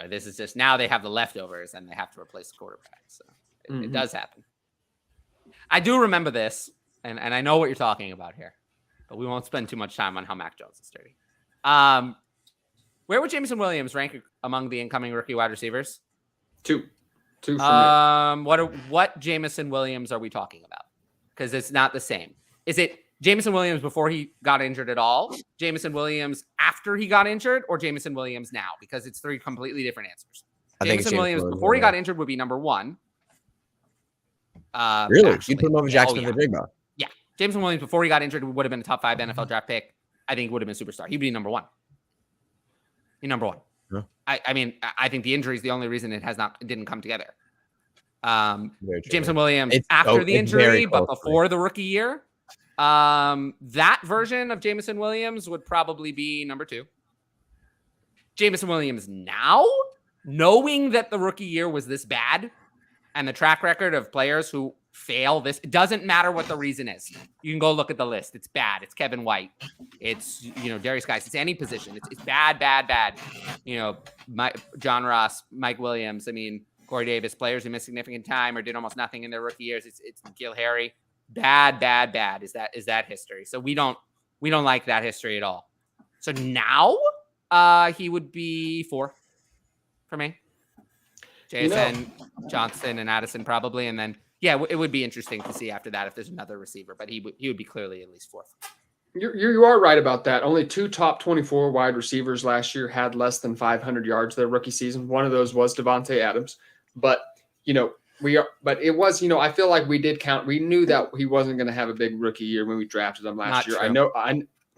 this is just now they have the leftovers and they have to replace the quarterback. So it does happen. I do remember this, and I know what you're talking about here, but we won't spend too much time on how Mac Jones is dirty. Where would Jameson Williams rank among the incoming rookie wide receivers? 2 for me. What Jameson Williams are we talking about? Because it's not the same. Is it Jameson Williams before he got injured at all? Jameson Williams after he got injured, or Jameson Williams now? Because it's 3 completely different answers. Jameson Williams before he got injured would be number 1. Really? Actually. You'd put him over Jackson for Jigba? Yeah. Jameson Williams before he got injured would have been a top 5 NFL draft pick. I think would have been a superstar. He'd be number 1. He's number 1. Yeah. I mean, I think the injury is the only reason it didn't come together. Jameson Williams It's after the injury, very but close, before the rookie year. That version of Jameson Williams would probably be number 2. Jameson Williams now, knowing that the rookie year was this bad and the track record of players who fail this, it doesn't matter what the reason is. You can go look at the list. It's bad. It's Kevin White. It's, Darius Geis. It's any position. It's bad. John Ross, Mike Williams. I mean, Corey Davis, players who missed significant time or did almost nothing in their rookie years. It's N'Keal Harry. Bad is that history. So we don't like that history at all. So now he would be 4 for me. Jason, Johnson, and Addison probably, and then yeah, it would be interesting to see after that if there's another receiver, but he would be clearly at least fourth. You are right about that. Only 2 top 24 wide receivers last year had less than 500 yards their rookie season. One of those was Devontae Adams, but but it was, I feel like we did count. We knew that he wasn't going to have a big rookie year when we drafted him last year. True.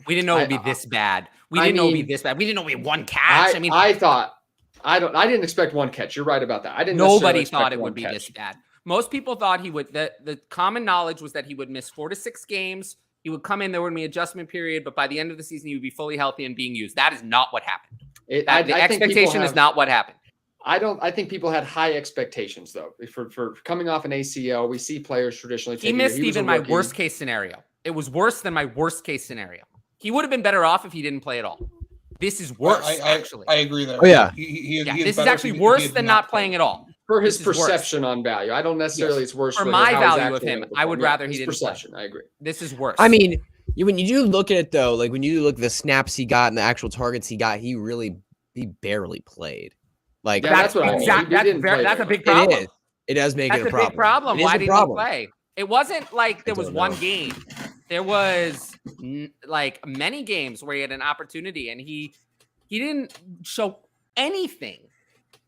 We didn't know it would be this bad. We didn't know it would be this bad. We didn't know we had one catch. I didn't expect one catch. You're right about that. Nobody thought it would be this bad. Most people thought he would. The common knowledge was that he would miss 4 to 6 games. He would come in, there would be an adjustment period, but by the end of the season, he would be fully healthy and being used. That is not what happened. The expectation is not what happened. I think people had high expectations though. For coming off an ACL, we see players traditionally. He missed even my worst case scenario. It was worse than my worst case scenario. He would have been better off if he didn't play at all. This is worse, actually. I agree there. Oh yeah, this is actually worse than not playing at all. For his perception on value. I don't necessarily it's worse for my value of him. I would rather he didn't perception. Play. I agree. This is worse. I mean, when you do look at it though, like when you look at the snaps he got and the actual targets he got, he barely played. Like that's what exactly. That's a big problem. It does make it a problem. That's a big problem. Why didn't he play? It wasn't like there was one game. There was like many games where he had an opportunity and he didn't show anything.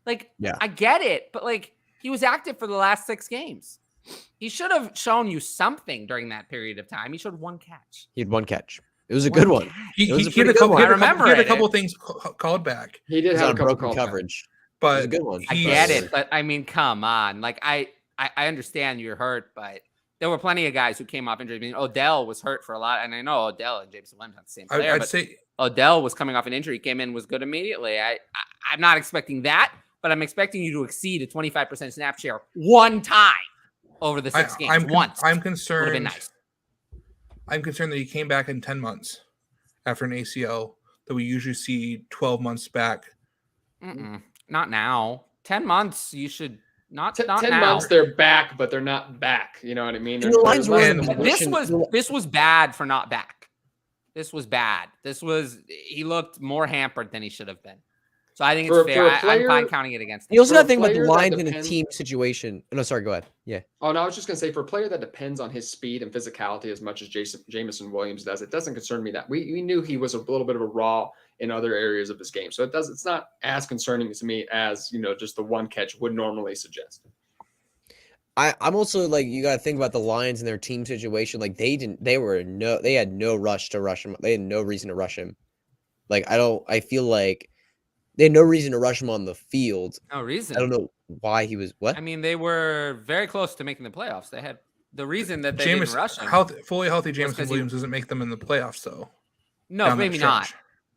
Like, I get it, but like he was active for the last 6 games. He should have shown you something during that period of time. He showed 1 catch. He had 1 catch. It was a good one. He had a couple things called back. He did have a couple broken coverage, but it was a good one. I get it, but I mean, come on. Like I understand you're hurt, but there were plenty of guys who came off injury. I mean, Odell was hurt for a lot, and I know Odell and Jameson Williams not the same player. I'd say Odell was coming off an injury, came in, was good immediately. I'm not expecting that. But I'm expecting you to exceed a 25% snap share one time over the 6 games. I'm concerned. Would have been nice. I'm concerned that he came back in 10 months after an ACL that we usually see 12 months back. Not now. 10 months, you should not. 10 now. months, they're back, but they're not back. You know what I mean? This was bad for not back. This was bad. He looked more hampered than he should have been. So I think it's fair. I'm fine counting it against him. You also got to think about the lines in a team situation. No, sorry, go ahead. Yeah. Oh, no, I was just going to say, for a player that depends on his speed and physicality as much as Jameson Williams does, it doesn't concern me that we knew he was a little bit of a raw in other areas of his game. So it's not as concerning to me as, just the 1 catch would normally suggest. I'm also like, you got to think about the Lions and their team situation. Like they had no rush to rush him. They had no reason to rush him. Like, I feel like they had no reason to rush him on the field. No reason. I don't know why he was what. I mean, they were very close to making the playoffs. They had the reason that they didn't rush him. Fully healthy Jameson Williams doesn't make them in the playoffs, though. No, maybe not.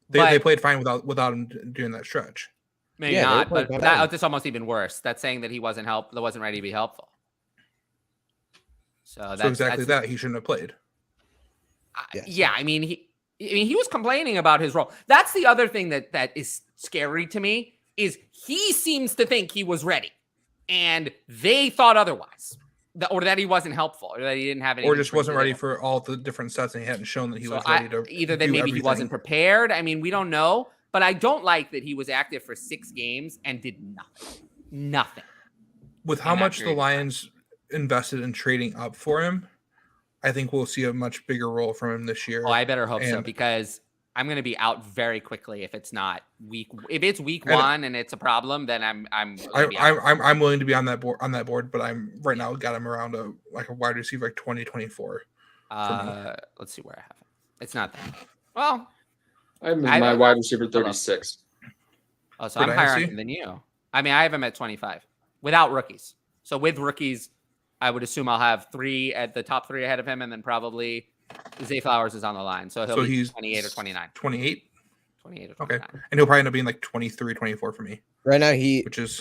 They played fine without him during that stretch. Maybe not, but that's almost even worse. That's saying that he wasn't ready to be helpful. So exactly that he shouldn't have played. Yeah, I mean he was complaining about his role. That's the other thing that is scary to me is he seems to think he was ready, and they thought otherwise, or that he wasn't helpful, or that he didn't have any, or just wasn't ready for all the different sets, and he hadn't shown that he was ready to. Either that maybe he wasn't prepared. I mean, we don't know, but I don't like that he was active for 6 games and did nothing. With how much the Lions invested in trading up for him, I think we'll see a much bigger role from him this year. Oh, I better hope so, because I'm going to be out very quickly if it's not if it's week 1 and it's a problem, then I'm willing to be on that board, but I'm right now got him around a wide receiver like 2024. Let's see where I have him. It's not that. Well, I'm my wide receiver 36. Oh, so I'm higher on him than you. I mean, I have him at 25 without rookies. So with rookies, I would assume I'll have 3 at the top 3 ahead of him, and then probably Zay Flowers is on the line. So he's 28 or 29. 28? 28 or 29. Okay. And he'll probably end up being like 23, 24 for me. Right now,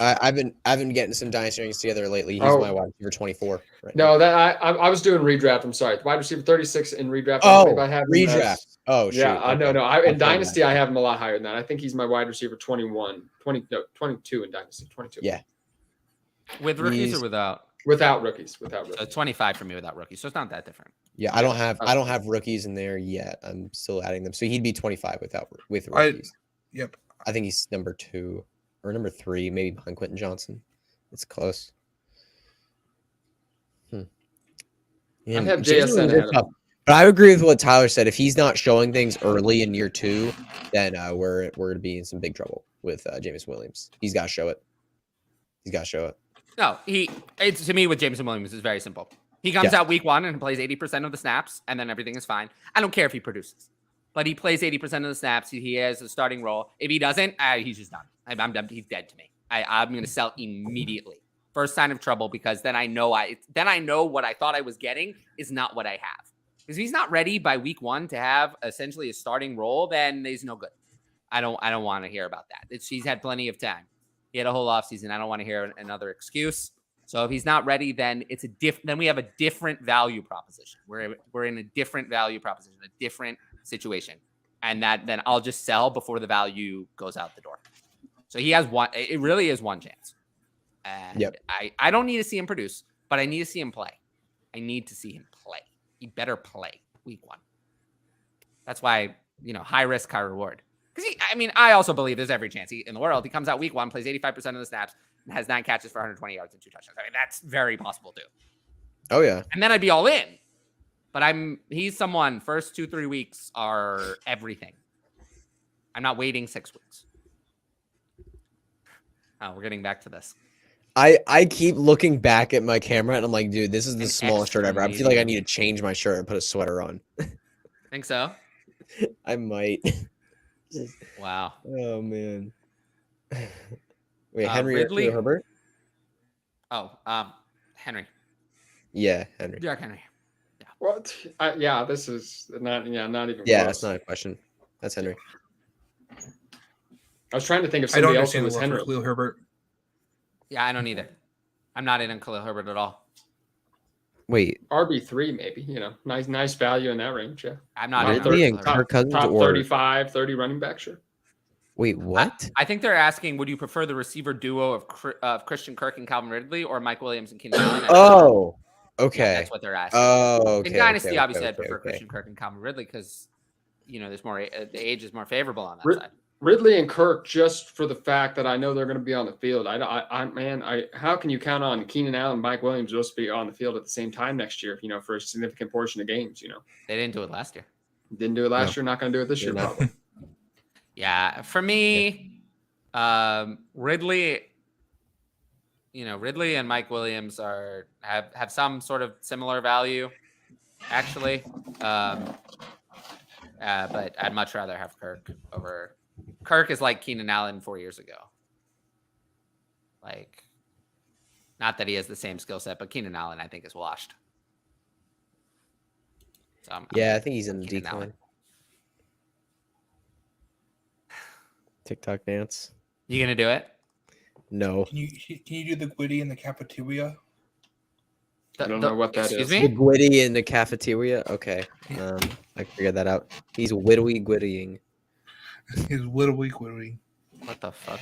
I've been getting some dynasty rings together lately. He's my wide receiver 24. Right now. I was doing redraft. I'm sorry, wide receiver 36 in redraft. I have redraft. Yeah, no. In Dynasty, I have him a lot higher than that. I think he's my wide receiver 22 in Dynasty. 22. Yeah. With rookies or without? Without rookies. So 25 for me without rookies. So it's not that different. Yeah, I don't have rookies in there yet. I'm still adding them. So he'd be 25 with rookies. Yep. I think he's number 2 or number 3, maybe behind Quentin Johnson. It's close. Man, have James JSN Williams ahead is of tough. him. But I agree with what Tyler said. If he's not showing things early in year 2, then we're going to be in some big trouble with James Williams. He's got to show it. He's got to show it. No, it's to me with Jameson Williams is very simple. He comes out week 1 and plays 80% of the snaps, and then everything is fine. I don't care if he produces, but he plays 80% of the snaps. He has a starting role. If he doesn't, he's just done. I'm done. He's dead to me. I'm going to sell immediately. First sign of trouble, because then I know what I thought I was getting is not what I have. Because if he's not ready by week 1 to have essentially a starting role, then he's no good. I don't want to hear about that. He's had plenty of time. He had a whole offseason. I don't want to hear another excuse. So if he's not ready, then then we have a different value proposition. We're in a different value proposition, a different situation. And then I'll just sell before the value goes out the door. So he has one. It really is one chance. And I don't need to see him produce, but I need to see him play. I need to see him play. He better play week 1. That's why, high risk, high reward. Because I also believe there's every chance in the world. He comes out week 1, plays 85% of the snaps, and has 9 catches for 120 yards and 2 touchdowns. That's very possible too. Oh yeah. And then I'd be all in. But he's someone, first 2-3 weeks are everything. I'm not waiting 6 weeks. Oh, we're getting back to this. I keep looking back at my camera and I'm like, dude, this is the smallest shirt ever. I feel like I need to change my shirt and put a sweater on. Think so? I might. Wow. Oh man. Wait, Henry Ridley or Herbert? Oh, Henry. Yeah, Henry. Derrick Henry. Yeah. What? Yeah, this is not even. Yeah, close. that's not a question. That's Henry. I was trying to think of I don't somebody else who understand was the love Henry. for Khalil Herbert. Yeah, I don't either. I'm not in on Khalil Herbert at all. Wait. RB3 maybe, nice value in that range. Yeah. I'm not Ridley in on and Khalil Kirk Cousins Top or 35, 30 running back, sure. wait, what? I think they're asking, would you prefer the receiver duo of Christian Kirk and Calvin Ridley, or Mike Williams and Keenan Allen? Oh, Yeah, okay. that's what they're asking. Oh, okay. In Dynasty, okay, obviously, okay, I'd prefer okay. Christian Kirk and Calvin Ridley because, there's more. The age is more favorable on that side. Ridley and Kirk, just for the fact that I know they're going to be on the field. How can you count on Keenan Allen and Mike Williams just be on the field at the same time next year? For a significant portion of games. They didn't do it last year. Didn't do it last year. Not going to do it this year, not. probably. Yeah, for me, Ridley. Ridley and Mike Williams have some sort of similar value, actually. But I'd much rather have Kirk over. Kirk is like Keenan Allen 4 years ago. Like, not that he has the same skill set, but Keenan Allen, I think, is washed. So I think he's in the Keenan decline. Allen. TikTok dance. You gonna do it? No. Can you do the Gwitty in the cafeteria? I don't know what that excuse is. The me? Gwitty in the cafeteria. Okay. I figured that out. He's whittly gwittying. His Whittly Gwitty. What the fuck?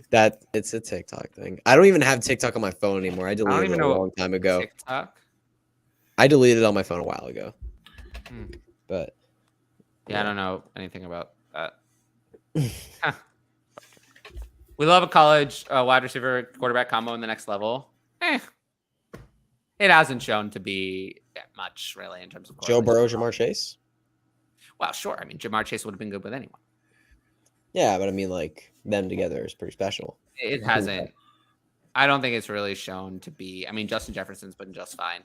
That it's a TikTok thing. I don't even have TikTok on my phone anymore. I deleted even it a know long time ago. TikTok? I deleted it on my phone a while ago. Hmm. But Yeah, I don't know anything about that. Huh. We love a college wide receiver quarterback combo in the next level. It hasn't shown to be much really in terms of Joe correlation. Burrow, Ja'Marr Chase. Well, sure. I mean, Ja'Marr Chase would have been good with anyone. Yeah, but I mean, like them together is pretty special. It hasn't. I don't think it's really shown to be. I mean, Justin Jefferson's been just fine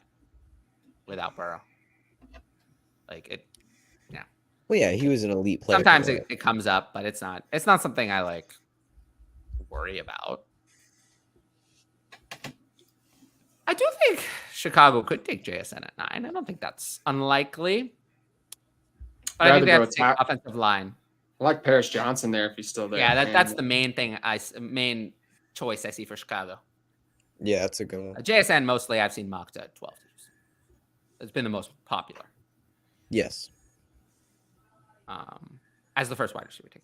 without Burrow. Like it. Yeah. Well, yeah, he was an elite player. Sometimes it comes up, but it's not. It's not something I like worry about. I do think Chicago could take JSN at 9. I don't think that's unlikely. But I think they have to take offensive line. I like Paris Johnson there if he's still there. Yeah, that's the main thing. Main choice I see for Chicago. Yeah, that's a good one. JSN mostly I've seen mocked at 12. It's been the most popular. Yes. As the first wide receiver taken.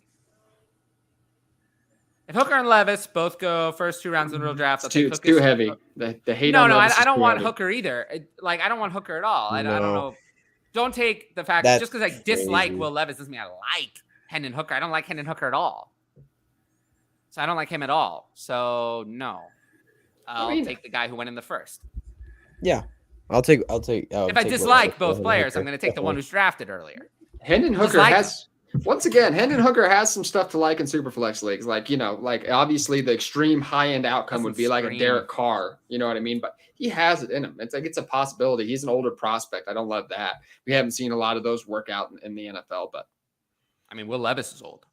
If Hooker and Levis both go first 2 rounds in the real draft, it's too heavy. The hate No, on Levis I is don't too want heavy. Hooker either. I don't want Hooker at all. I don't No. know. Don't take the fact That's just because I dislike crazy. Will Levis doesn't mean I like Hendon Hooker. I don't like Hendon Hooker at all. So I don't like him at all. So no, I'll take the guy who went in the first. Yeah. I'll take. If I dislike both players, I'm going to take the one who's drafted earlier. Hendon Hooker Hendon Hooker has some stuff to like in Superflex leagues. Like, obviously the extreme high-end outcome would be like a Derek Carr. You know what I mean? But he has it in him. It's a possibility. He's an older prospect. I don't love that. We haven't seen a lot of those work out in the NFL. But I mean, Will Levis is old.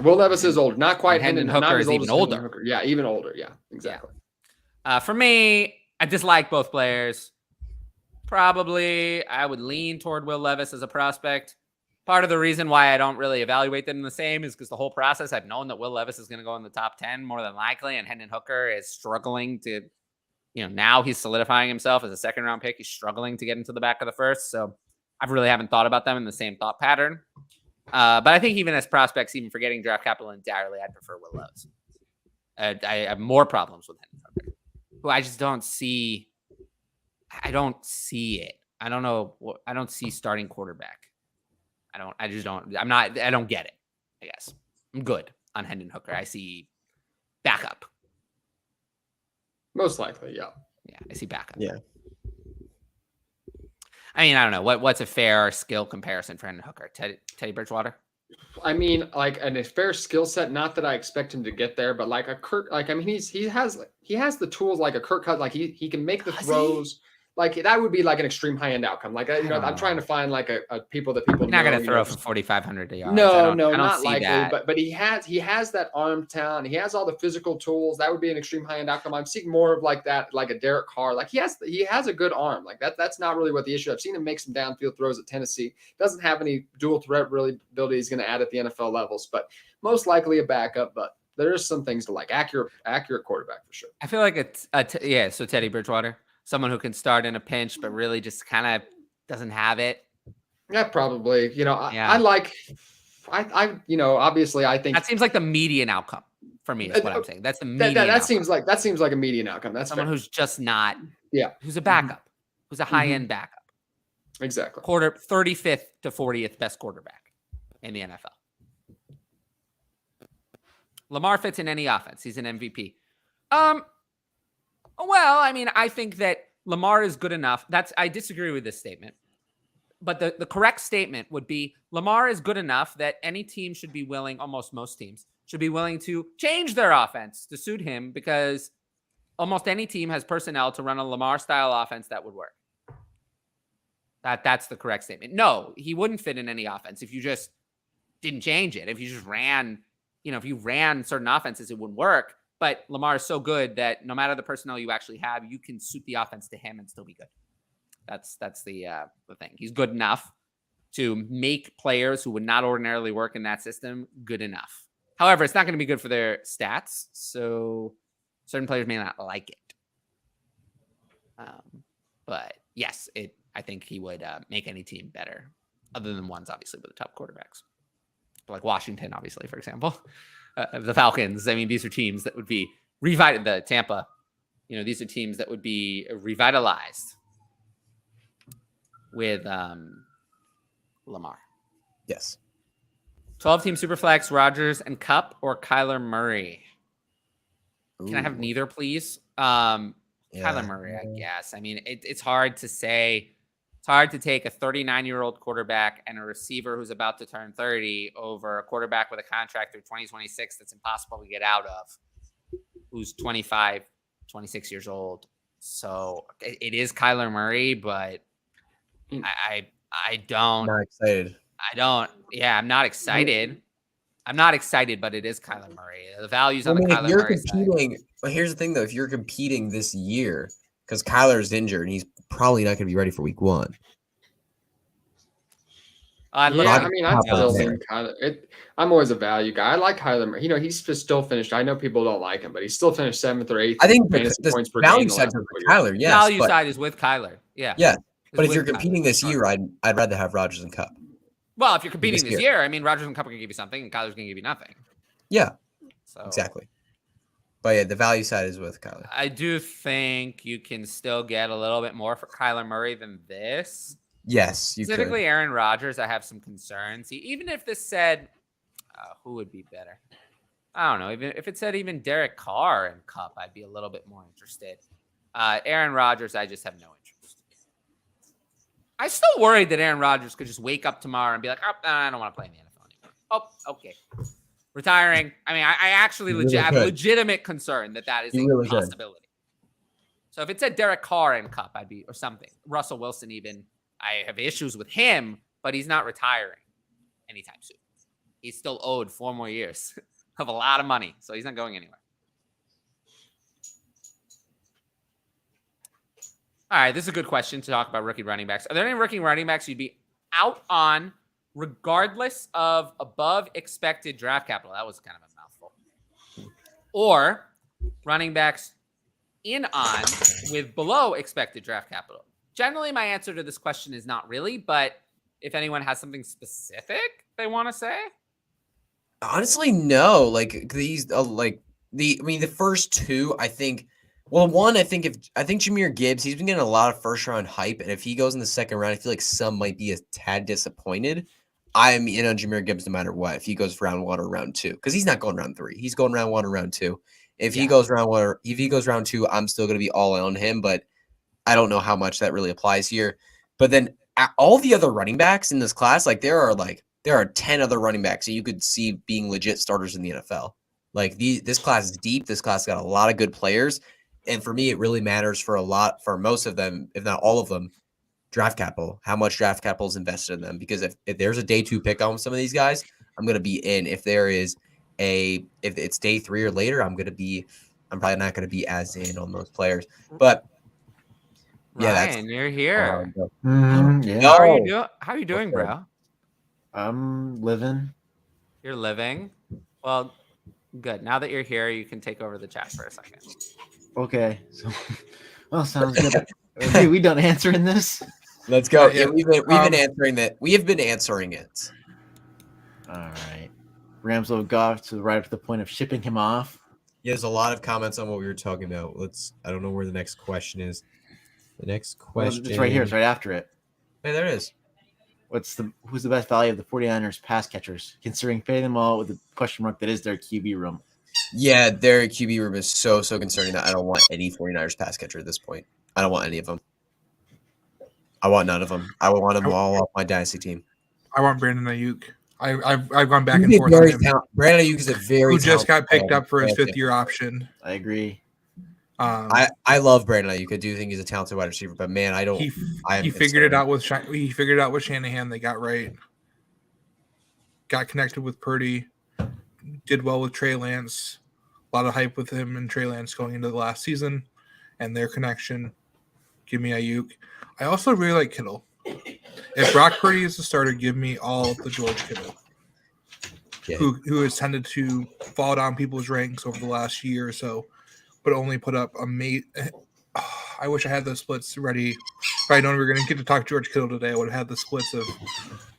Will Levis is old. Not quite. Hendon Hooker is even older. Yeah, even older. Yeah, exactly. Yeah. For me, I dislike both players. Probably I would lean toward Will Levis as a prospect. Part of the reason why I don't really evaluate them the same is because the whole process, I've known that Will Levis is going to go in the top 10 more than likely, and Hendon Hooker is struggling to, now he's solidifying himself as a second-round pick. He's struggling to get into the back of the first, so I really haven't thought about them in the same thought pattern. But I think even as prospects, even forgetting draft capital entirely, I'd prefer Will Levis. I have more problems with Hendon Hooker, who I just don't see. I don't see it. I don't know. I don't see starting quarterback. I don't get it, I guess. I'm good on Hendon Hooker. I see backup. Most likely, yeah. Yeah, I see backup. Yeah. I mean, I don't know. What's a fair skill comparison for Hendon Hooker? Teddy Bridgewater? I mean, like, and a fair skill set, not that I expect him to get there, but like a Kirk, like, I mean, he has the tools like a Kirk Cousins, like he can make the throws. Like that would be like an extreme high end outcome. Like I'm trying to find like a people that people. You're not going to throw for 4,500 yards. No, not likely. That. But he has that arm talent. He has all the physical tools. That would be an extreme high end outcome. I'm seeing more of like that, like a Derek Carr. Like he has a good arm. Like that's not really what the issue. I've seen him make some downfield throws at Tennessee. Doesn't have any dual threat really ability he's going to add at the NFL levels, but most likely a backup. But there is some things to like accurate quarterback for sure. I feel like it's so Teddy Bridgewater. Someone who can start in a pinch, but really just kind of doesn't have it. Yeah, probably. Obviously I think that seems like the median outcome for me is what I'm saying. That's the median that seems like a median outcome. That's someone fair. Who's just not, who's a Mm-hmm. backup, who's a high-end backup. Exactly. 35th to 40th best quarterback in the NFL. Lamar fits in any offense. He's an MVP. Well, I mean, I think that Lamar is good enough. I disagree with this statement. But the correct statement would be Lamar is good enough that any team should be willing, almost most teams, should be willing to change their offense to suit him because almost any team has personnel to run a Lamar-style offense that would work. That's the correct statement. No, he wouldn't fit in any offense if you just didn't change it. If you just ran, if you ran certain offenses, it wouldn't work. But Lamar is so good that no matter the personnel you actually have, you can suit the offense to him and still be good. That's the thing. He's good enough to make players who would not ordinarily work in that system good enough. However, it's not going to be good for their stats, so certain players may not like it. But yes, I think he would make any team better, other than ones obviously with the top quarterbacks, like Washington, obviously, for example. The Falcons. I mean, these are teams that would be the Tampa. These are teams that would be revitalized with Lamar. Yes. 12-team Superflex, Rodgers and Cup or Kyler Murray. Ooh. Can I have neither, please? Kyler Murray, I guess. I mean, it's hard to say. It's hard to take a 39-year-old quarterback and a receiver who's about to turn 30 over a quarterback with a contract through 2026 that's impossible to get out of, who's 25, 26 years old. So it is Kyler Murray, but I don't. Not excited. I'm not excited. I'm not excited, but it is Kyler Murray. The values on the Kyler Murray side. But here's the thing, though. If you're competing this year, because Kyler's injured and he's probably not going to be ready for week 1. I still think Kyler. I'm always a value guy. I like Kyler Murray. He's still finished. I know people don't like him, but he's still finished 7th or 8th. I think the points per value side is with Kyler. Yes, value side is with Kyler. Yeah. Yeah. But if you're competing this year, I'd rather have Rodgers and Cup. Well, if you're competing this year, I mean, Rodgers and Cup are going to give you something, and Kyler's going to give you nothing. Yeah. So exactly. But yeah, the value side is with Kyler. I do think you can still get a little bit more for Kyler Murray than this. Yes, you Specifically, could. Aaron Rodgers, I have some concerns. Even if this said, who would be better? I don't know. Even if it said even Derek Carr and Cup, I'd be a little bit more interested. Aaron Rodgers, I just have no interest. I'm still worried that Aaron Rodgers could just wake up tomorrow and be like, oh, I don't want to play in the NFL anymore. Oh, okay. Retiring. I mean, I actually have legitimate concern that is a possibility. So if it said Derek Carr in Cup, I'd be, or something. Russell Wilson even. I have issues with him, but he's not retiring anytime soon. He's still owed 4 more years of a lot of money, so he's not going anywhere. All right, this is a good question to talk about rookie running backs. Are there any rookie running backs you'd be out on regardless of above expected draft capital? That was kind of a mouthful. Or running backs in on with below expected draft capital? Generally, my answer to this question is not really, but if anyone has something specific they want to say. Honestly, no. Like these, the first two, I think. Well, one, I think Jahmyr Gibbs, he's been getting a lot of first round hype, and if he goes in the second round, I feel like some might be a tad disappointed. I'm in on Jahmyr Gibbs no matter what. If he goes round 1 or round 2, because he's not going round 3, he's going round 1 or round 2. If he goes round 1 or if he goes round 2, I'm still going to be all in on him, but I don't know how much that really applies here. But then all the other running backs in this class, like there are 10 other running backs that you could see being legit starters in the NFL. Like this class is deep. This class got a lot of good players. And for me, it really matters for most of them, if not all of them, draft capital, how much draft capital is invested in them. Because if there's a day 2 pick on some of these guys, I'm going to be in. If it's day 3 or later, I'm probably not going to be as in on those players. But yeah, Ryan, you're here. Yeah. How are you doing, bro? I'm living. You're living? Well, good. Now that you're here, you can take over the chat for a second. Okay. So, well, sounds good. Okay, we done answering this? Let's go. Yeah, we've been answering that. We have been answering it. All right. Rams will go to right up to the point of shipping him off. Yeah, there's a lot of comments on what we were talking about. I don't know where the next question is. The next question. It's right here. It's right after it. Hey, there it is. Who's the best value of the 49ers pass catchers, considering fading them all with the question mark that is their QB room? Yeah, their QB room is so concerning that I don't want any 49ers pass catcher at this point. I don't want any of them. I want none of them. I want them all off my dynasty team. I want Brandon Ayuk. I've gone back and forth on him. Brandon Ayuk is who just got picked up for his 5th-year option. I agree. I love Brandon Ayuk. I do think he's a talented wide receiver, but man, I don't. He figured it out with Shanahan. They got right. Got connected with Purdy. Did well with Trey Lance. A lot of hype with him and Trey Lance going into the last season, and their connection. Give me Ayuk. I also really like Kittle. If Brock Purdy is the starter, give me all of the George Kittle, who has tended to fall down people's ranks over the last year or so, but only put up I wish I had those splits ready. If I known we were going to get to talk George Kittle today, I would have had the splits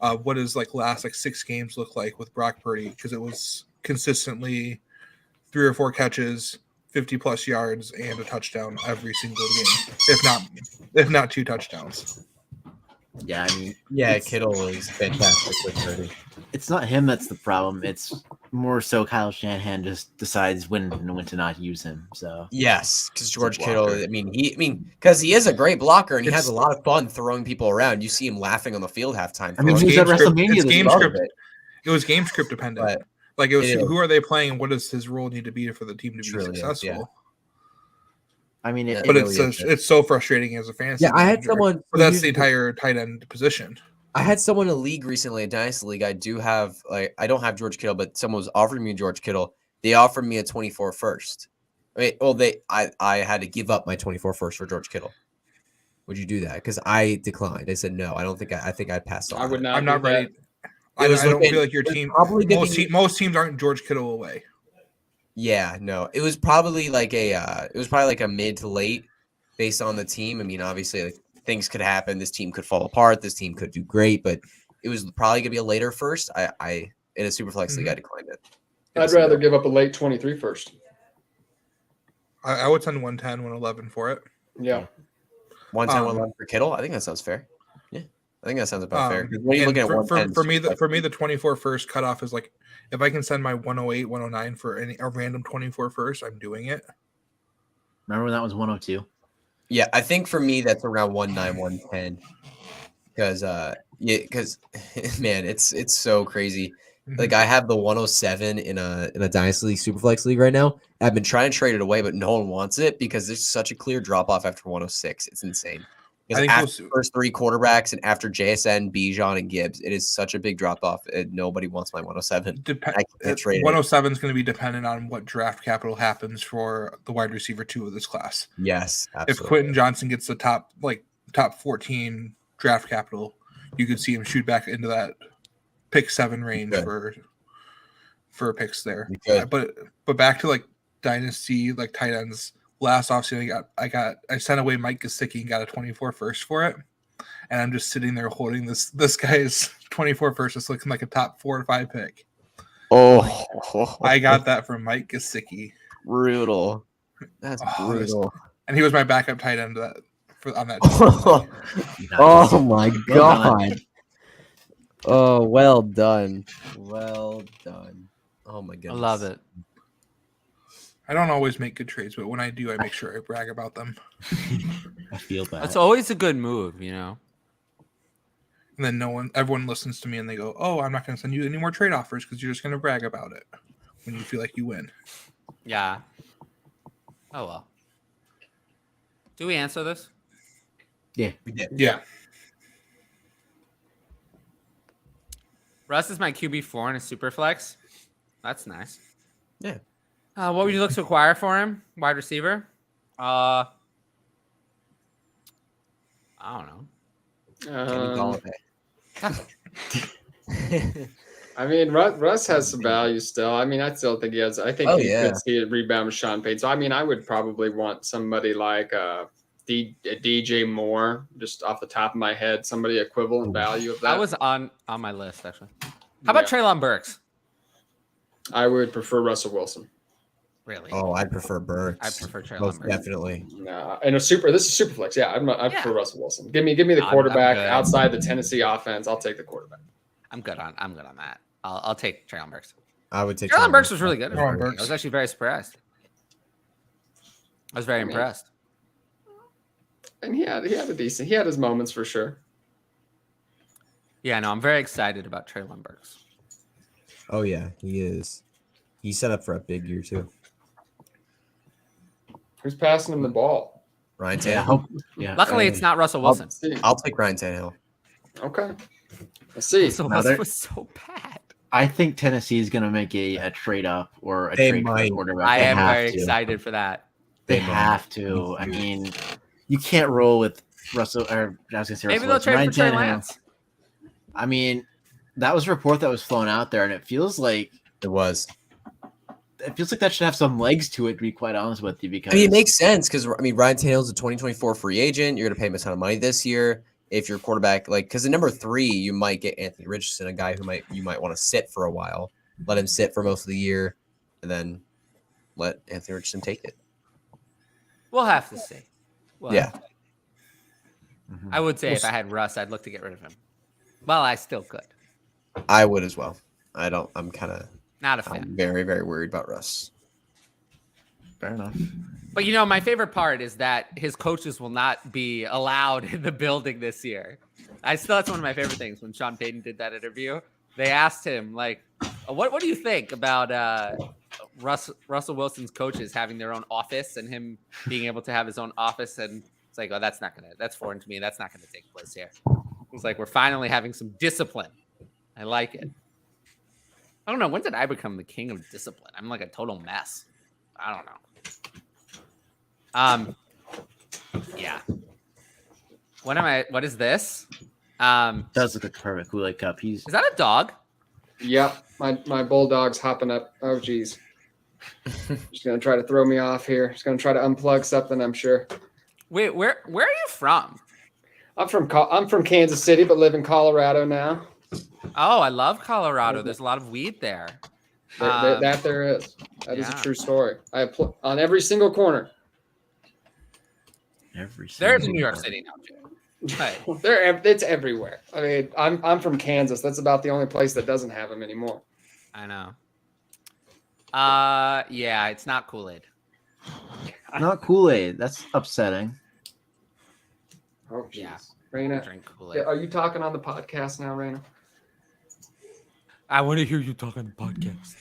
of what his last 6 games look like with Brock Purdy, because it was consistently 3 or 4 catches, 50+ yards, and a touchdown every single game, if not 2 touchdowns. Yeah, I mean, Kittle is fantastic with Purdy. It's not him that's the problem. It's more so Kyle Shanahan just decides when and when to not use him. So yes, because George Kittle, because he is a great blocker and he has a lot of fun throwing people around. You see him laughing on the field halftime. I mean, he was at WrestleMania. It was game script dependent. Like it was, who are they playing and what does his role need to be for the team to be successful? Yeah. I mean, it's so frustrating as a fantasy. Yeah, I had someone. But that's the entire tight end position. I had someone in a league recently, a Dynasty league. I don't have George Kittle, but someone was offering me George Kittle. They offered me a 24 first. I had to give up my 24 first for George Kittle. Would you do that? Because I declined. I said no. I don't think I think I'd pass on. I would not. I'm not ready. I don't feel like your team. Most teams aren't George Kittle away. Yeah, no. It was probably like a mid to late based on the team. I mean, obviously things could happen. This team could fall apart. This team could do great, but it was probably gonna be a later first. I in a super flex league, I declined it. I'd rather give up a late 23 first. I would send 110, 111 for it. Yeah. 110, 111 for Kittle. I think that sounds fair. Yeah. I think that sounds about fair. When you looking at 110, for me, the 24 first cutoff is like, if I can send my 108, 109 for a random 24 first, I'm doing it. Remember when that was 102? Yeah, I think for me that's around 109, 110. because man, it's so crazy. Like I have the 107 in a Dynasty League Superflex League right now. I've been trying to trade it away, but no one wants it because there's such a clear drop off after 106. It's insane. Because after the first three quarterbacks and after JSN, Bijan, and Gibbs, it is such a big drop off. Nobody wants my 107. I can't trade 107 is going to be dependent on what draft capital happens for the wide receiver 2 of this class. Yes, absolutely. If Quentin Johnson gets the top 14 draft capital, you could see him shoot back into that pick 7 range for picks there. But back to like Dynasty, like tight ends. Last offseason, I sent away Mike Gesicki and got a 24 first for it, and I'm just sitting there holding this guy's 24 first, just looking like a top 4 or 5 pick. Oh, I got that from Mike Gesicki. Brutal. That's brutal. And he was my backup tight end on that. Oh my god. Oh, well done. Well done. Oh my goodness. I love it. I don't always make good trades, but when I do, I make sure I brag about them. I feel bad. That's always a good move, you know. And then everyone listens to me and they go, "Oh, I'm not going to send you any more trade offers because you're just going to brag about it when you feel like you win." Yeah. Oh well. Do we answer this? Yeah. We did. Yeah. Russ is my QB4 in a super flex. That's nice. Yeah. What would you look to acquire for him? Wide receiver? I don't know. I mean, Russ has some value still. I mean, I still think he has. I think he could see a rebound with Sean Payton. So, I mean, I would probably want somebody like DJ Moore, just off the top of my head, somebody equivalent value of that. That was on my list, actually. How about Treylon Burks? I would prefer Russell Wilson. Really? Oh, I prefer Burks. I prefer Treylon Most Burks. Definitely. No, and this is super flex. Yeah, I prefer Russell Wilson. Give me the quarterback outside the Tennessee offense. I'll take the quarterback. I'm good on that. I'll take Treylon Burks. I would take Treylon Burks was really good. I Burks. was actually very surprised. I was very impressed. And he had his moments for sure. Yeah, no, I'm very excited about Treylon Burks. Oh yeah, he is. He's set up for a big year too. Who's passing him the ball? Ryan Tannehill. Yeah. Luckily, it's not Russell Wilson. I'll take Ryan Tannehill. Okay. Let's see. Russell Wilson was so bad. I think Tennessee is going to make a trade up or a trade for a quarterback. I am very excited for that. They have to. I mean, you can't roll with Russell. Or I was going to say maybe Russell they'll trade for Trey Tannehill. Lance. I mean, that was a report that was flown out there, and it feels like that should have some legs to it, to be quite honest with you. Because it makes sense because Ryan Tannehill's a 2024 free agent. You're going to pay him a ton of money this year. If you're quarterback, because at number 3, you might get Anthony Richardson, a guy who you might want to sit for a while, let him sit for most of the year, and then let Anthony Richardson take it. We'll have to see. Yeah. I would say if I had Russ, I'd look to get rid of him. Well, I still could. I would as well. I'm kind of not a fan. I'm very, very worried about Russ. Fair enough. But my favorite part is that his coaches will not be allowed in the building this year. That's one of my favorite things. When Sean Payton did that interview, they asked him like, "What do you think about Russell Wilson's coaches having their own office and him being able to have his own office?" And it's like, "Oh, that's foreign to me. That's not gonna take place here." It's like we're finally having some discipline. I like it. I don't know. When did I become the king of discipline? I'm like a total mess. I don't know. Yeah. What is this? Does look like a perfect Kool-Aid cup. Is that a dog? Yep. My bulldog's hopping up. Oh geez. She's gonna try to throw me off here. She's gonna try to unplug something, I'm sure. Wait, where are you from? I'm from Kansas City, but live in Colorado now. Oh, I love Colorado. There's a lot of weed there. There is. That is a true story. I have on every single corner. They're in New York City now, Jay. It's everywhere. I mean, I'm from Kansas. That's about the only place that doesn't have them anymore. I know. Yeah, it's not Kool-Aid. Not Kool-Aid. That's upsetting. Oh, geez. Yeah. Raina, Drink Kool-Aid. are you talking on the podcast now, Raina? I want to hear you talk on the podcast.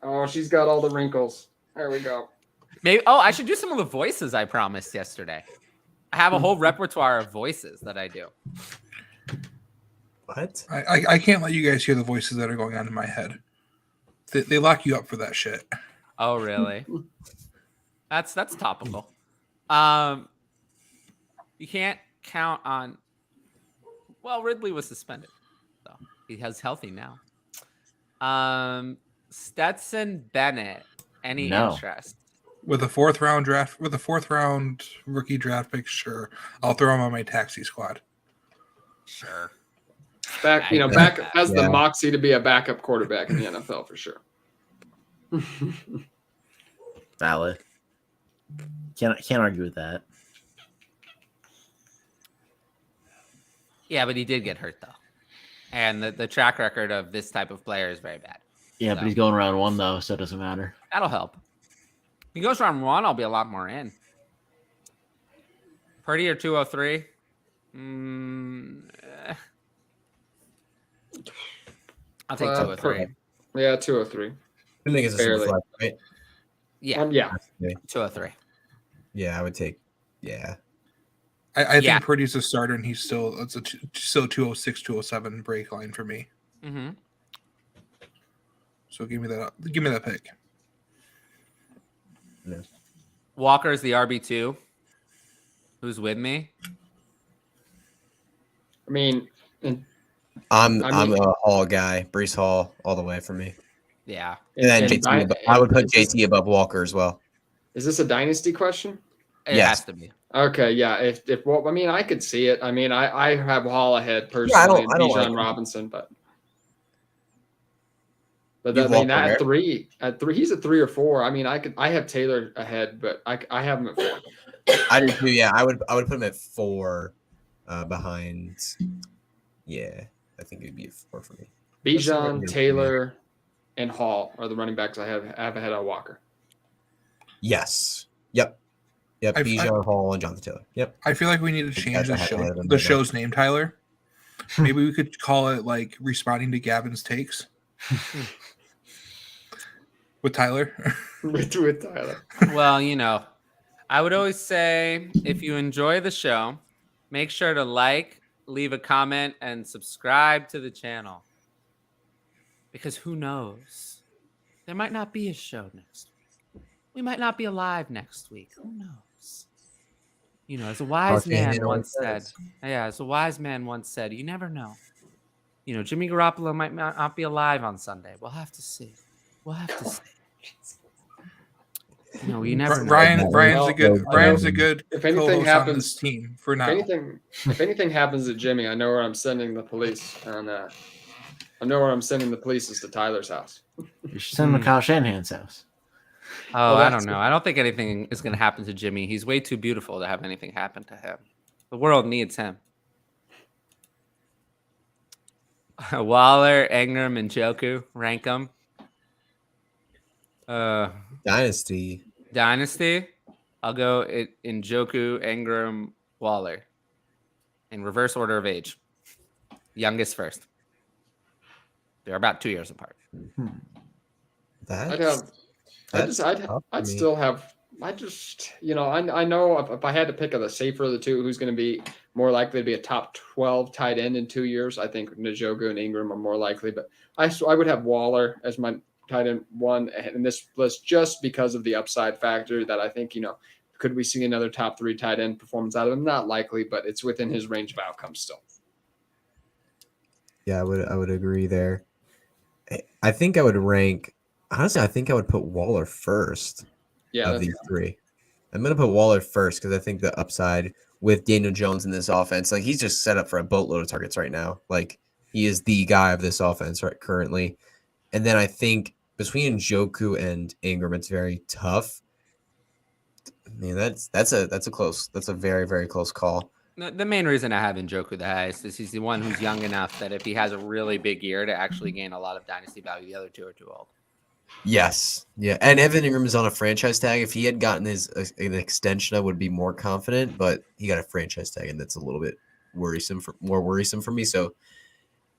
Oh, she's got all the wrinkles. There we go. Maybe. Oh, I should do some of the voices I promised yesterday. I have a whole repertoire of voices that I do. What? I can't let you guys hear the voices that are going on in my head. They lock you up for that shit. Oh, really? That's topical. You can't count on. Well, Ridley was suspended, so he has healthy now. Stetson Bennett. Any interest? With a fourth round rookie draft pick, sure. I'll throw him on my taxi squad. Sure. Back has the moxie to be a backup quarterback in the NFL for sure. Valid. Can't argue with that. Yeah, but he did get hurt though, and the track record of this type of player is very bad. Yeah, So, but he's going round 1 though, so it doesn't matter. that'll help. If he goes round 1, I'll be a lot more in. Purdy or 203? I'll take 203. Yeah, 203. I think it's a super flex, right? Yeah, Yeah. 203. Yeah, I would take. Yeah. I Yeah. think Purdy's a starter, and he's still 206, 207 break line for me. Mm-hmm. So give me that pick. Walker's the RB2. Who's with me? I mean, I'm a Hall guy. Brees Hall all the way for me. Yeah. And then and JT. I would put JT above Walker as well. is this a dynasty question? It Yes. has to be. Okay, yeah. If well, I mean, I could see it. I mean, I have Hall ahead personally. I don't and like Bijan him. Robinson, but You I mean, Walker at three, he's at 3 or 4. I mean, I have Taylor ahead, but I have him at 4. I do too. Yeah, I would put him at 4, behind. Yeah, I think it'd be a 4 for me. Bijan, That's Taylor, and Hall are the running backs I have ahead of Walker. Yes. Yep. Bijan, Hall, and Jonathan Taylor. Yep. I feel like we need to change guys are ahead of them the right now. show's name, Tyler. Maybe we could call it like responding to Gavin's takes with Tyler. with Tyler. Well, I would always say if you enjoy the show, make sure to like, leave a comment, and subscribe to the channel. Because who knows? There might not be a show next week. We might not be alive next week. Who knows? As a wise man once said, you never know. Jimmy Garoppolo might not be alive on Sunday. We'll have to see. You never know. Brian's a good If anything co-host happens- on this team for now. If anything happens to Jimmy, I know where I'm sending the police. And I know where I'm sending the police is to Tyler's house. You should send him to Kyle Shanahan's house. Oh, Well, I that's don't know. I don't think anything is going to happen to Jimmy. He's way too beautiful to have anything happen to him. The world needs him. Waller, Ingram, and Joku, rank them. Dynasty. Dynasty, I'll go in Joku, Ingram, Waller. In reverse order of age. Youngest first. They're about 2 years apart. I'd I'd still have. I know if I had to pick the safer of the two, who's going to be more likely to be a top 12 tight end in 2 years, I think Njoku and Ingram are more likely. But I would have Waller as my tight end 1 in this list just because of the upside factor that I think, could we see another top 3 tight end performance out of him? Not likely, but it's within his range of outcomes still. Yeah, I would agree there. I think I would rank. Honestly, I think I would put Waller first. Yeah, Of these 3. I'm going to put Waller first because I think the upside with Daniel Jones in this offense, like he's just set up for a boatload of targets right now. Like he is the guy of this offense right currently. And then I think between Joku and Ingram, it's very tough. I mean, that's a very, very close call. The main reason I have Njoku the highest is he's the one who's young enough that if he has a really big year to actually gain a lot of dynasty value, the other 2 are too old. Yes. Yeah. And Evan Ingram is on a franchise tag. If he had gotten an extension, I would be more confident, but he got a franchise tag, and that's a little bit more worrisome for me. So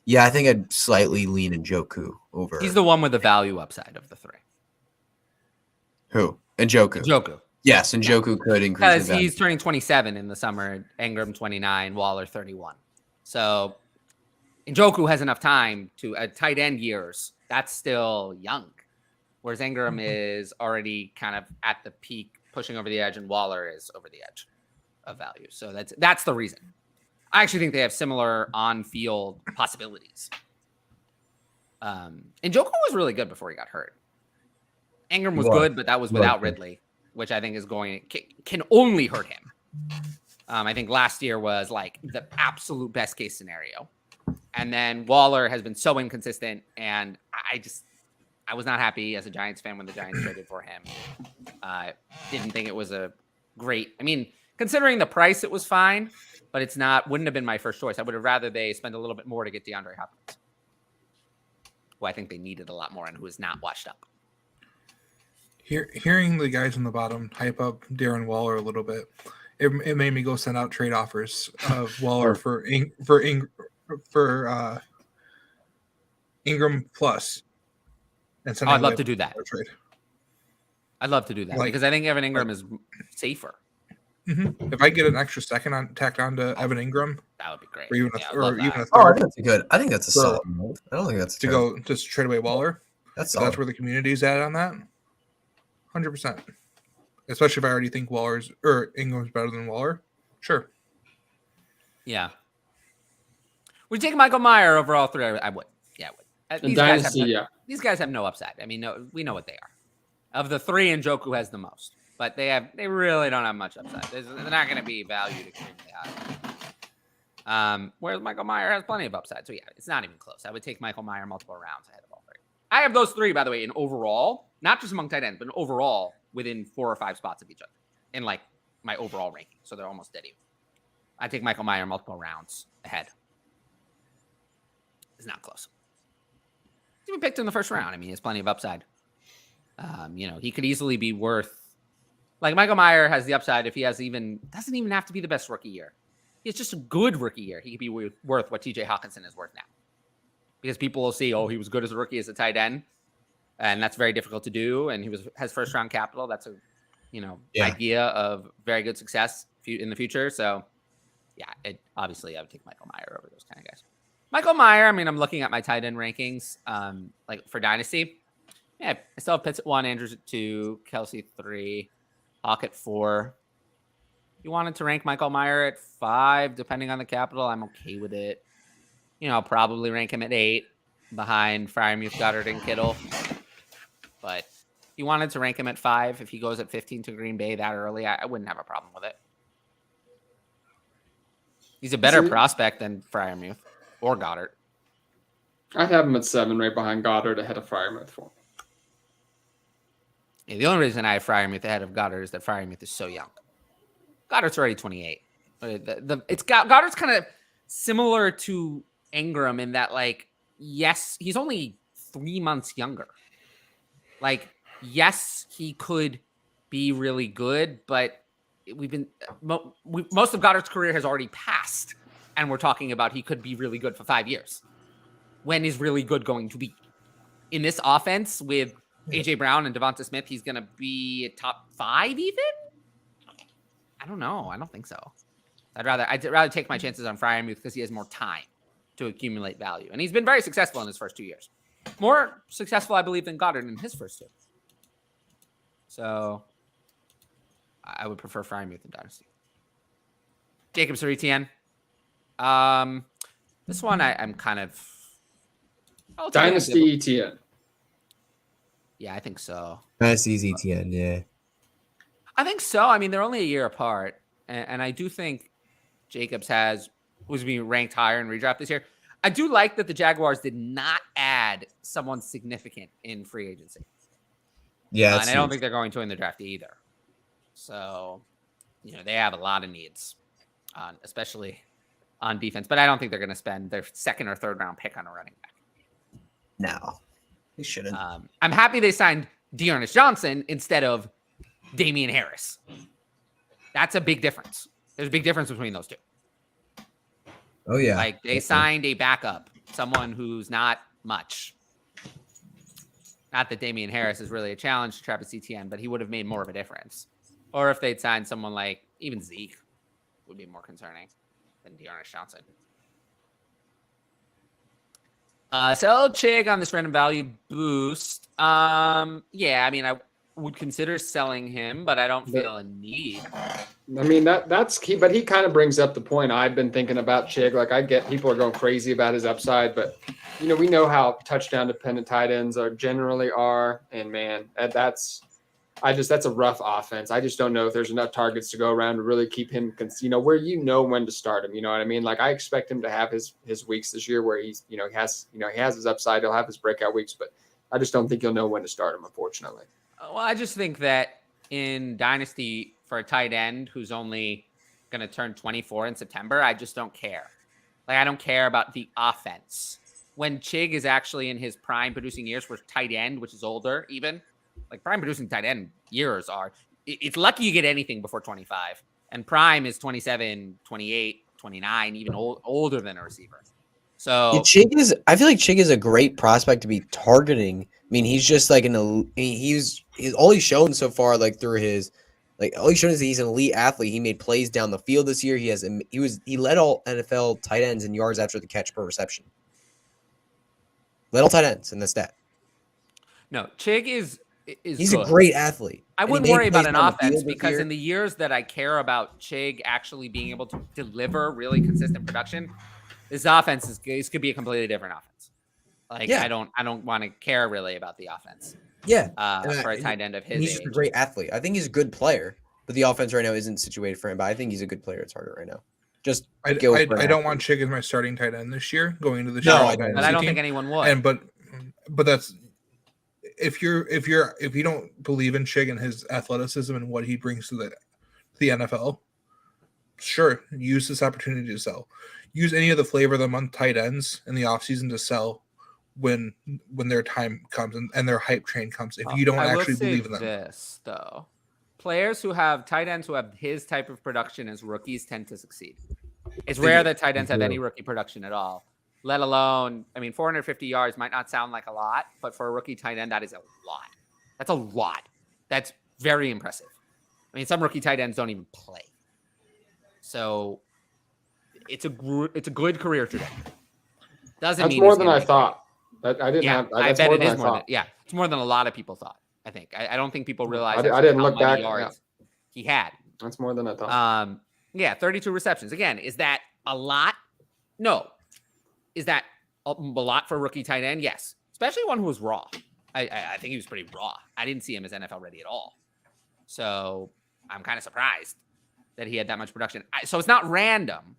yeah, I think I'd slightly lean Njoku over. He's the one with the value upside of the three. Who? Njoku. Njoku. Yes, Njoku could increase Because the value. he's turning 27 in the summer. Ingram 29, Waller 31. So Njoku has enough time to tight end years. That's still young. Whereas Ingram is already kind of at the peak, pushing over the edge, and Waller is over the edge of value. So that's the reason. I actually think they have similar on-field possibilities. Njoku was really good before he got hurt. Ingram was good, but that was without Ridley, which I think is can only hurt him. I think last year was like the absolute best case scenario. And then Waller has been so inconsistent, and I was not happy as a Giants fan when the Giants traded for him. Didn't think it was a great. I mean, considering the price, it was fine, but wouldn't have been my first choice. I would have rather they spend a little bit more to get DeAndre Hopkins, who I think they needed a lot more and who is not washed up. Hearing the guys on the bottom hype up Darren Waller a little bit, it made me go send out trade offers of Waller for Ingram plus. And I'd love to do that. Trade. I'd love to do that because I think Evan Ingram is safer. Mm-hmm. If I get an extra second tacked on to Evan Ingram, that would be great. Or even a third. I think that's good. I think that's a solid move. I don't think that's go just trade away Waller. That's where the community's at on that. 100%. Especially if I already think Ingram's better than Waller. Sure. Yeah. Would you take Michael Mayer over all three? I would. Yeah, I would. These guys have no upside. I mean, we know what they are. Of the three, Njoku has the most, but they really don't have much upside. They're not going to be valued extremely high. Whereas Michael Mayer has plenty of upside. So yeah, it's not even close. I would take Michael Mayer multiple rounds ahead of all three. I have those three, by the way, in overall, not just among tight ends, but in overall within 4 or 5 spots of each other in like my overall ranking. So they're almost dead even. I take Michael Mayer multiple rounds ahead. It's not close. He's been picked in the first round. I mean, he has plenty of upside. He could easily be worth. Like Michael Mayer has the upside if he doesn't even have to be the best rookie year. He has just a good rookie year. He could be worth what TJ Hawkinson is worth now. Because people will see, he was good as a rookie as a tight end. And that's very difficult to do. And he has first round capital. That's idea of very good success in the future. So yeah, obviously I would take Michael Mayer over those kind of guys. Michael Mayer, I mean, I'm looking at my tight end rankings, like for Dynasty. Yeah, I still have Pitts at 1, Andrews at 2, Kelsey 3, Hawk at 4. If you wanted to rank Michael Mayer at 5, depending on the capital, I'm okay with it. I'll probably rank him at 8 behind Freiermuth, Goddard, and Kittle. But if you wanted to rank him at 5, if he goes at 15 to Green Bay that early, I wouldn't have a problem with it. He's a better prospect than Freiermuth or Goddard. I'd have him at 7, right behind Goddard, ahead of Freiermuth for him. Yeah, the only reason I have Freiermuth ahead of Goddard is that Freiermuth is so young. Goddard's already 28. Goddard's kind of similar to Ingram in that, like, yes, he's only 3 months younger. Like, yes, he could be really good, but most of Goddard's career has already passed, and we're talking about he could be really good for 5 years. When is really good going to be? In this offense with A.J. Brown and Devonta Smith, he's going to be a top 5 even? I don't know. I don't think so. I'd rather take my chances on Freiermuth because he has more time to accumulate value. And he's been very successful in his first 2 years. More successful, I believe, than Goddard in his first 2. So I would prefer Freiermuth in Dynasty. Jacobs or ETN? This one I'm kind of... Dynasty ETN. Yeah, I think so. Dynasty's ETN, yeah. I think so. I mean, they're only a year apart. And I do think Jacobs was being ranked higher in redraft this year. I do like that the Jaguars did not add someone significant in free agency. Yeah, and I don't think they're going to in the draft either. So, they have a lot of needs, especially on defense. But I don't think they're going to spend their second or third round pick on a running back. No. He shouldn't. I'm happy they signed Dearness Johnson instead of Damian Harris. That's a big difference. There's a big difference between those two. Oh yeah. Like they signed a backup, someone who's not much. Not that Damian Harris is really a challenge to Travis Etienne, but he would have made more of a difference. Or if they'd signed someone like even Zeke would be more concerning than Dearness Johnson. Sell Chig on this random value boost. Yeah, I mean, I would consider selling him, but I don't feel a need. I mean, that's key, but he kind of brings up the point I've been thinking about Chig. Like, I get people are going crazy about his upside, but we know how touchdown dependent tight ends generally are, and man, that's a rough offense. I just don't know if there's enough targets to go around to really keep him, where when to start him. You know what I mean? Like, I expect him to have his weeks this year where he's, he has his upside. He'll have his breakout weeks, but I just don't think you'll know when to start him, unfortunately. Well, I just think that in Dynasty for a tight end who's only going to turn 24 in September, I just don't care. Like, I don't care about the offense. When Chig is actually in his prime producing years for tight end, which is older even, like prime producing tight end years are, it's lucky you get anything before 25. And prime is 27, 28, 29, even older than a receiver. So I feel like Chig is a great prospect to be targeting. I mean, he's just like he's all he's shown so far, like through his, like all he's shown is that he's an elite athlete. He made plays down the field this year. He led all NFL tight ends in yards after the catch per reception. Led all tight ends in the stat. No, Chig is he's good. A great athlete. I wouldn't worry about an offense because in the years that I care about Chig actually being able to deliver really consistent production, this offense could be a completely different offense. Like, yeah. I don't want to care really about the offense. Yeah. For a tight end of his he's age. Just a great athlete. I think he's a good player, but the offense right now isn't situated for him. But I think he's a good player at target right now. I don't want Chig as my starting tight end this year going into the show. No, but I don't think anyone would. But that's if you don't believe in Chig and his athleticism and what he brings to the NFL, sure, use this opportunity to sell. Use any of the flavor of the month tight ends in the offseason to sell when their time comes and their hype train comes. If you don't actually believe in them. This though, players who have tight ends who have his type of production as rookies tend to succeed. It's rare that tight ends have any rookie production at all, let alone, 450 yards might not sound like a lot, but for a rookie tight end, that is a lot. That's a lot. That's very impressive. Some rookie tight ends don't even play. So it's a good career trajectory. That's more than I thought. I bet it is more than, it's more than a lot of people thought. I think. I don't think people realize. I didn't look back. Yards he had. That's more than I thought. 32 receptions. Again, is that a lot? No. Is that a lot for a rookie tight end? Yes, especially one who was raw. I think he was pretty raw. I didn't see him as NFL ready at all. So I'm kind of surprised that he had that much production. So it's not random.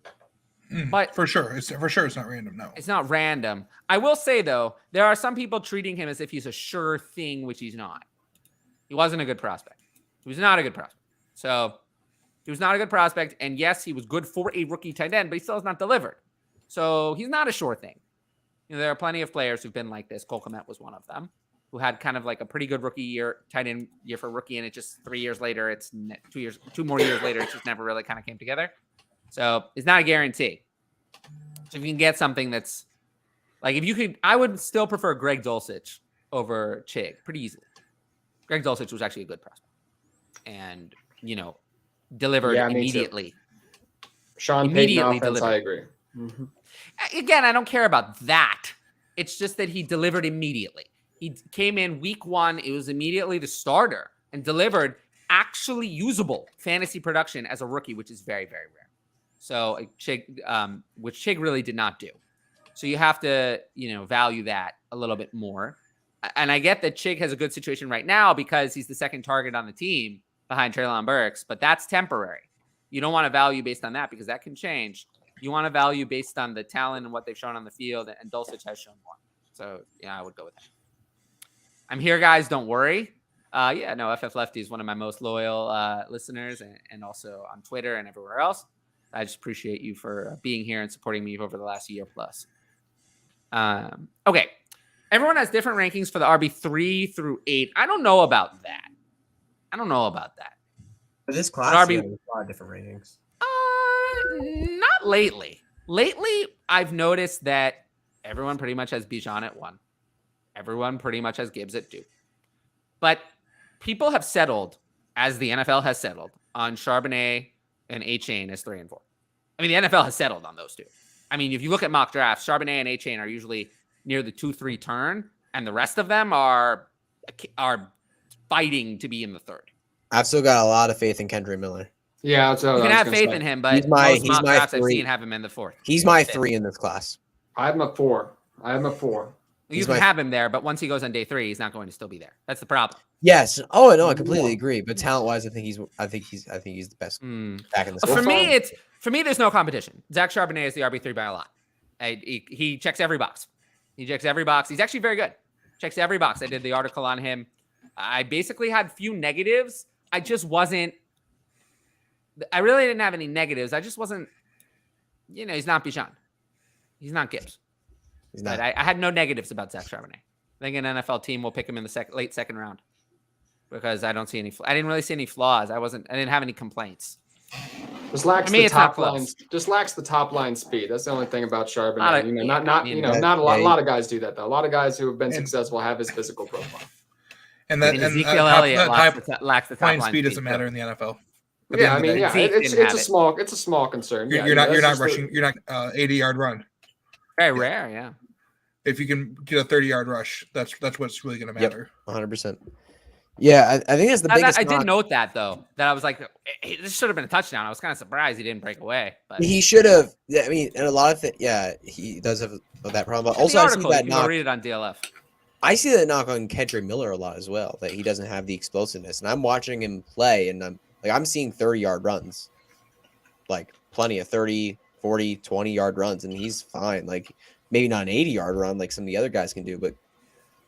But for sure, it's not random. No, it's not random. I will say though, there are some people treating him as if he's a sure thing, which he's not. He wasn't a good prospect. He was not a good prospect. So he was not a good prospect. And yes, he was good for a rookie tight end, but he still has not delivered. So he's not a sure thing. There are plenty of players who've been like this. Cole Kmet was one of them, who had kind of like a pretty good rookie year, tight end year for rookie, and it just 3 years later, it's 2 more years later, it just never really kind of came together. So it's not a guarantee. So if you can get something that's like, if you could, I would still prefer Greg Dulcich over Chig pretty easily. Greg Dulcich was actually a good prospect and, delivered immediately. Sean Payton offense, delivered. I agree. Mm-hmm. Again, I don't care about that. It's just that he delivered immediately. He came in week 1. It was immediately the starter and delivered actually usable fantasy production as a rookie, which is very, very rare. So Chig, which Chig really did not do. So you have to, value that a little bit more. And I get that Chig has a good situation right now because he's the second target on the team behind Treylon Burks, but that's temporary. You don't want to value based on that because that can change. You want to value based on the talent and what they've shown on the field, and Dulcich has shown more. So, I would go with that. I'm here, guys. Don't worry. FF Lefty is one of my most loyal listeners and also on Twitter and everywhere else. I just appreciate you for being here and supporting me over the last year plus. Okay. Everyone has different rankings for the RB3 through 8. I don't know about that. For this class, But there's a lot of different rankings. Not lately. Lately, I've noticed that everyone pretty much has Bijan at 1. Everyone pretty much has Gibbs at 2. But people have settled, as the NFL has settled, on Charbonnet and A-Chain as 3 and 4. I mean, the NFL has settled on those two. I mean, if you look at mock drafts, Charbonnet and A-Chain are usually near the 2-3 turn, and the rest of them are fighting to be in the 3rd. I've still got a lot of faith in Kendra Miller. Yeah, that's what You I can was have gonna faith say. in him, but He's my most mock drafts I've 3. seen have him in the 4th. He's my 3 in this class. I have him at 4. You can have him there, but once he goes on day 3, he's not going to still be there. That's the problem. Yes. Oh no, I completely agree. But talent-wise, I think he's the best back in this. For me, there's no competition. Zach Charbonnet is the RB3 by a lot. He checks every box. He's actually very good. Checks every box. I did the article on him. I basically had few negatives. I really didn't have any negatives. I just wasn't, he's not Bijan. He's not Gibbs. He's not. But I had no negatives about Zach Charbonnet. I think an NFL team will pick him in the late second round because I don't see any. I didn't really see any flaws. I didn't have any complaints. Just lacks the top line speed. That's the only thing about Charbonnet. Not a lot of guys do that though. A lot of guys who have been successful have his physical profile. And Ezekiel Elliott lacks the top line speed doesn't matter in the NFL. It's a small concern. You're not rushing. You're not 80-yard run. Very rare, yeah. If you can get a 30-yard rush, that's what's really going to matter. 100%. Yeah, I think that's the biggest. I did note that though. That I was like, this should have been a touchdown. I was kind of surprised he didn't break away. But he should have. I mean, and a lot of he does have that problem. But also, I see that knock. Read it on DLF. I see that knock on Kendra Miller a lot as well. That he doesn't have the explosiveness, and I'm watching him play, and I'm seeing 30-yard runs, like plenty of 30, 40, 20-yard runs, and he's fine. Like maybe not an 80-yard run like some of the other guys can do, but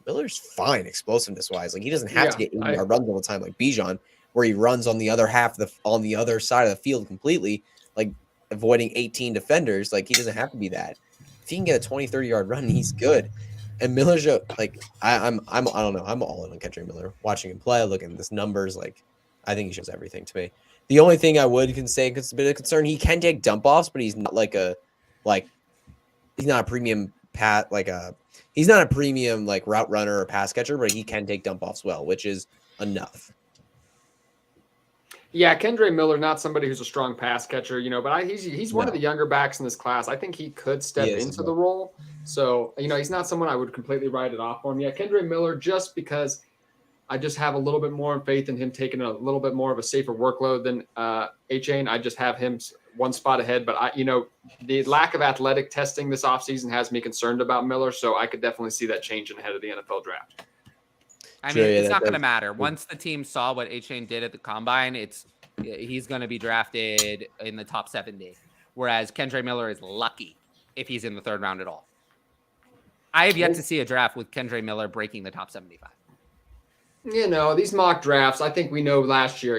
Miller's fine explosiveness wise. Like he doesn't have to get 80-yard runs all the time like Bijan, where he runs on the other on the other side of the field completely, like avoiding 18 defenders. Like he doesn't have to be that. If he can get a 20, 30-yard run, he's good. And Miller's like I don't know. I'm all in on Kendrick Miller. Watching him play, looking at his numbers, like I think he shows everything to me. The only thing I can say it's a bit of concern, he can take dump offs, but he's not he's not a premium he's not a premium like route runner or pass catcher, but he can take dump offs well, which is enough. Yeah, Kendra Miller, not somebody who's a strong pass catcher, but he's one of the younger backs in this class. I think he could step into the role. So, he's not someone I would completely write it off on. Yeah, Kendra Miller, just because I just have a little bit more faith in him taking a little bit more of a safer workload than A-Chain. I just have him one spot ahead. But, the lack of athletic testing this offseason has me concerned about Miller. So I could definitely see that changing ahead of the NFL draft. I mean, it's not going to matter. Once the team saw what A-Chain did at the combine, he's going to be drafted in the top 70. Whereas Kendra Miller is lucky if he's in the 3rd round at all. I have yet to see a draft with Kendra Miller breaking the top 75. These mock drafts, I think we know last year,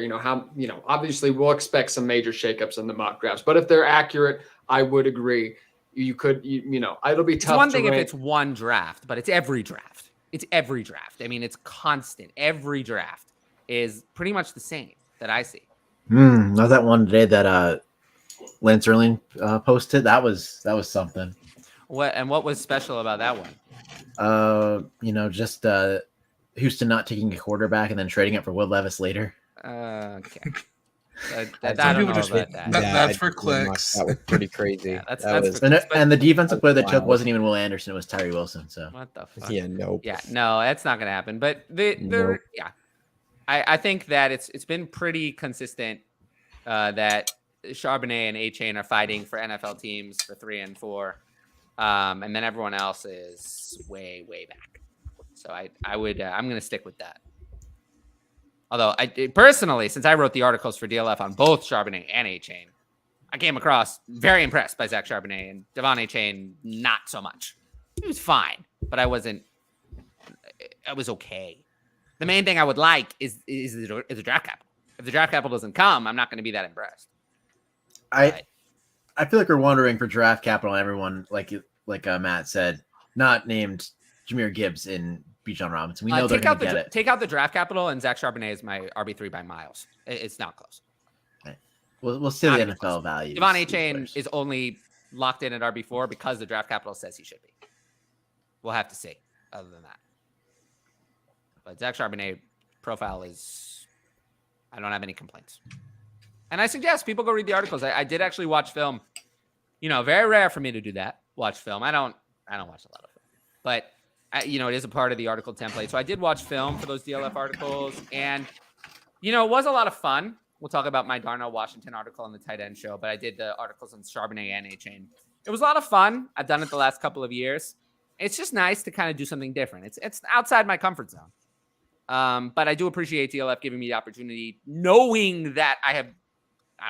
obviously we'll expect some major shakeups in the mock drafts. But if they're accurate, I would agree. You could, it'll be tough. It's one thing if it's one draft, but it's every draft. It's every draft. I mean, it's constant. Every draft is pretty much the same that I see. Not that one today that Lance Erling posted. That was something. What was special about that one? Just Houston not taking a quarterback and then trading it for Will Levis later. Okay. I don't know about that. That's for clicks. That was pretty crazy. And the defensive player that took wasn't even Will Anderson. It was Tyree Wilson. So what the fuck? Yeah, nope. Yeah, no, that's not going to happen. But I think that it's been pretty consistent that Charbonnet and A-Chain are fighting for NFL teams for 3 and 4. And then everyone else is way, way back. So I'm going to stick with that. Although personally, since I wrote the articles for DLF on both Charbonnet and A-Chain, I came across very impressed by Zach Charbonnet, and Devon A-Chain not so much. He was fine, but I was okay. The main thing I would like is the draft capital. If the draft capital doesn't come, I'm not going to be that impressed. I feel like we're wondering for draft capital. Everyone, like Matt said, not named Jahmyr Gibbs and Bijan Robinson. We know they're take going out to get it. Take out the draft capital, and Zach Charbonnet is my RB3 by miles. It's not close. We'll see the Not even NFL value. Devon A-Chain is only locked in at RB4 because the draft capital says he should be. We'll have to see. Other than that, but Zach Charbonnet profile is, I don't have any complaints. And I suggest people go read the articles. I did actually watch film. Very rare for me to do that. Watch film. I don't watch a lot of film, but it is a part of the article template. So I did watch film for those DLF articles, and it was a lot of fun. We'll talk about my Darnell Washington article on the tight end show, but I did the articles on Charbonnet and A-Chain. It was a lot of fun. I've done it the last couple of years. It's just nice to kind of do something different. It's outside my comfort zone. But I do appreciate DLF giving me the opportunity, knowing that I don't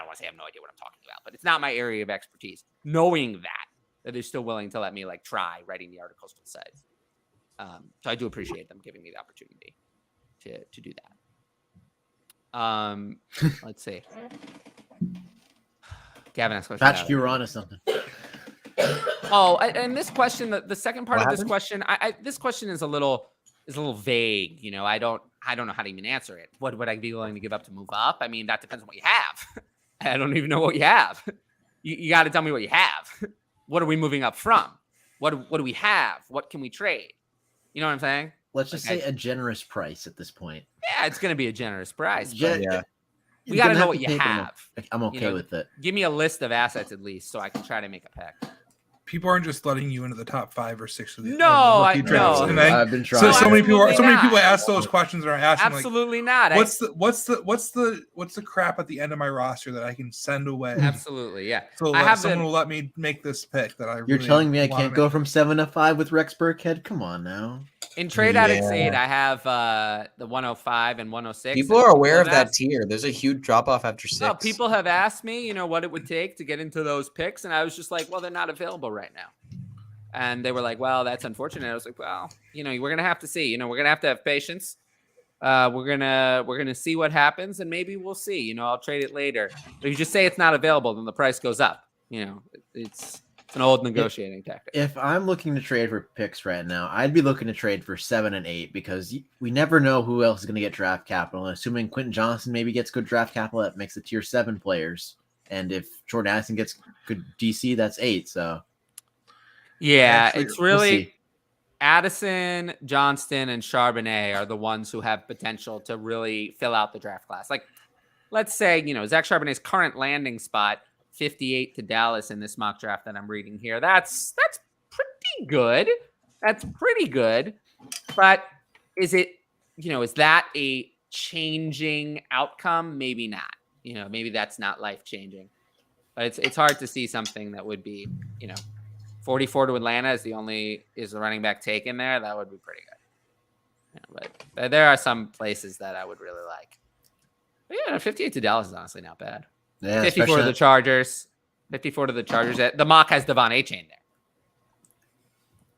want to say I have no idea what I'm talking about, but it's not my area of expertise. Knowing that they're still willing to let me try writing the articles for the site. So I do appreciate them giving me the opportunity to do that. Let's see. Gavin asked a question. Patrick, you were onto something. Oh, and this question, the second part What of this happened? question, this question is a little vague. I don't know how to even answer it. What would I be willing to give up to move up? I mean, that depends on what you have. I don't even know what you have. You got to tell me what you have. What are we moving up from? What do we have? What can we trade? You know what I'm saying? Let's just say a generous price at this point. Yeah, it's going to be a generous price. Yeah. But we You're got to gonna know have what to you take them. have. I'm okay with it. Give me a list of assets at least so I can try to make a pick. People aren't just letting you into the top 5 or 6 of the No, rookie drafts. no. And then, I've been trying. so many people Absolutely not. ask those questions and are asking Absolutely not. what's the crap at the end of my roster that I can send away? Absolutely, yeah. So someone will let me make this pick that I You're really telling me I wanna can't go from 7 to 5 with Rex Burkhead? Come on now. In Trade Addicts 8, I have the 105 and 106. People are aware of that tier. There's a huge drop off after 6. No, people have asked me, what it would take to get into those picks, and I was just like, well, they're not available right now. And they were like, well, that's unfortunate. I was like, well, we're gonna have to see. We're gonna have to have patience. We're gonna see what happens, and maybe we'll see. I'll trade it later. But if you just say it's not available, then the price goes up. It's an old negotiating tactic. If I'm looking to trade for picks right now, I'd be looking to trade for 7 and 8 because we never know who else is going to get draft capital. And assuming Quentin Johnson maybe gets good draft capital, that makes it tier 7 players. And if Jordan Addison gets good DC, that's 8. So yeah, Actually, it's we'll really see. Addison, Johnston, and Charbonnet are the ones who have potential to really fill out the draft class. Like, let's say, Zach Charbonnet's current landing spot, 58 to Dallas in this mock draft that I'm reading here. That's pretty good. That's pretty good. But is it, is that a changing outcome? Maybe not. Maybe that's not life-changing. But it's hard to see something that would be, 44 to Atlanta is the running back taken there. That would be pretty good. But there are some places that I would really like. But yeah, 58 to Dallas is honestly not bad. yeah, 54 to the Chargers. 54 to the Chargers. The mock has Devon A-Chain there.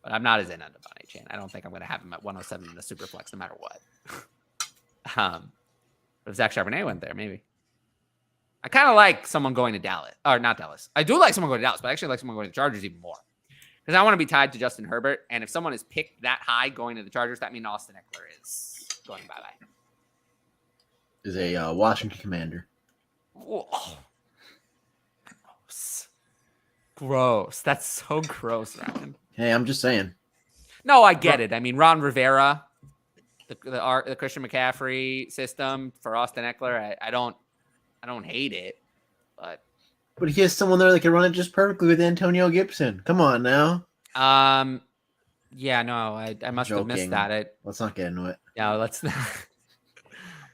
But I'm not as in on Devon A-Chain. I don't think I'm going to have him at 107 in the Superflex no matter what. But if Zach Charbonnet went there, maybe. I kind of like someone going to Dallas. Or not Dallas. I do like someone going to Dallas, but I actually like someone going to the Chargers even more. Because I want to be tied to Justin Herbert. And if someone is picked that high going to the Chargers, that means Austin Eckler is going bye-bye. is a Washington Commander. Whoa. Gross. That's so gross, Ryan. Hey, I'm just saying. No, I get it. I mean, Ron Rivera, the Christian McCaffrey system for Austin Eckler. I don't hate it, but he has someone there that can run it just perfectly with Antonio Gibson. Come on now. yeah, no, I must have missed Joking. that. Let's not get into it. Yeah, let's not.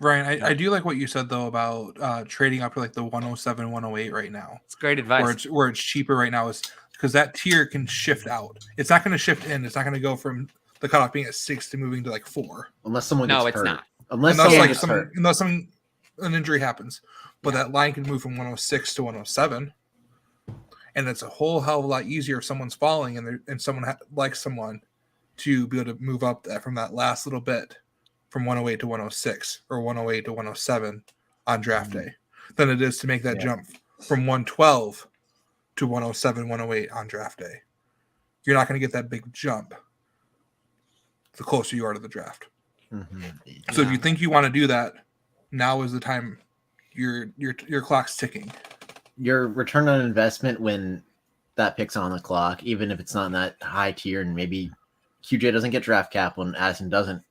Ryan, I do like what you said though about trading up to like the 107, 108 right now. It's great advice. Where it's cheaper right now is because that tier can shift out. It's not going to shift in. It's not going to go from the cutoff being at 6 to moving to like 4. Unless someone gets No, hurt. it's not. Unless Unless someone like gets hurt. an injury happens. But that line can move from 106 to 107. And it's a whole hell of a lot easier if someone's falling and someone likes someone to be able to move up from that last little bit from 108 to 106 or 108 to 107 on draft day than it is to make that jump from 112 to 107, 108 on draft day. You're not going to get that big jump. the closer you are to the draft. Mm-hmm. So if you think you want to do that, now is the time. Your clock's ticking. Your return on investment when that pick's on the clock, even if it's not in that high tier, and maybe QJ doesn't get draft capital and Addison doesn't,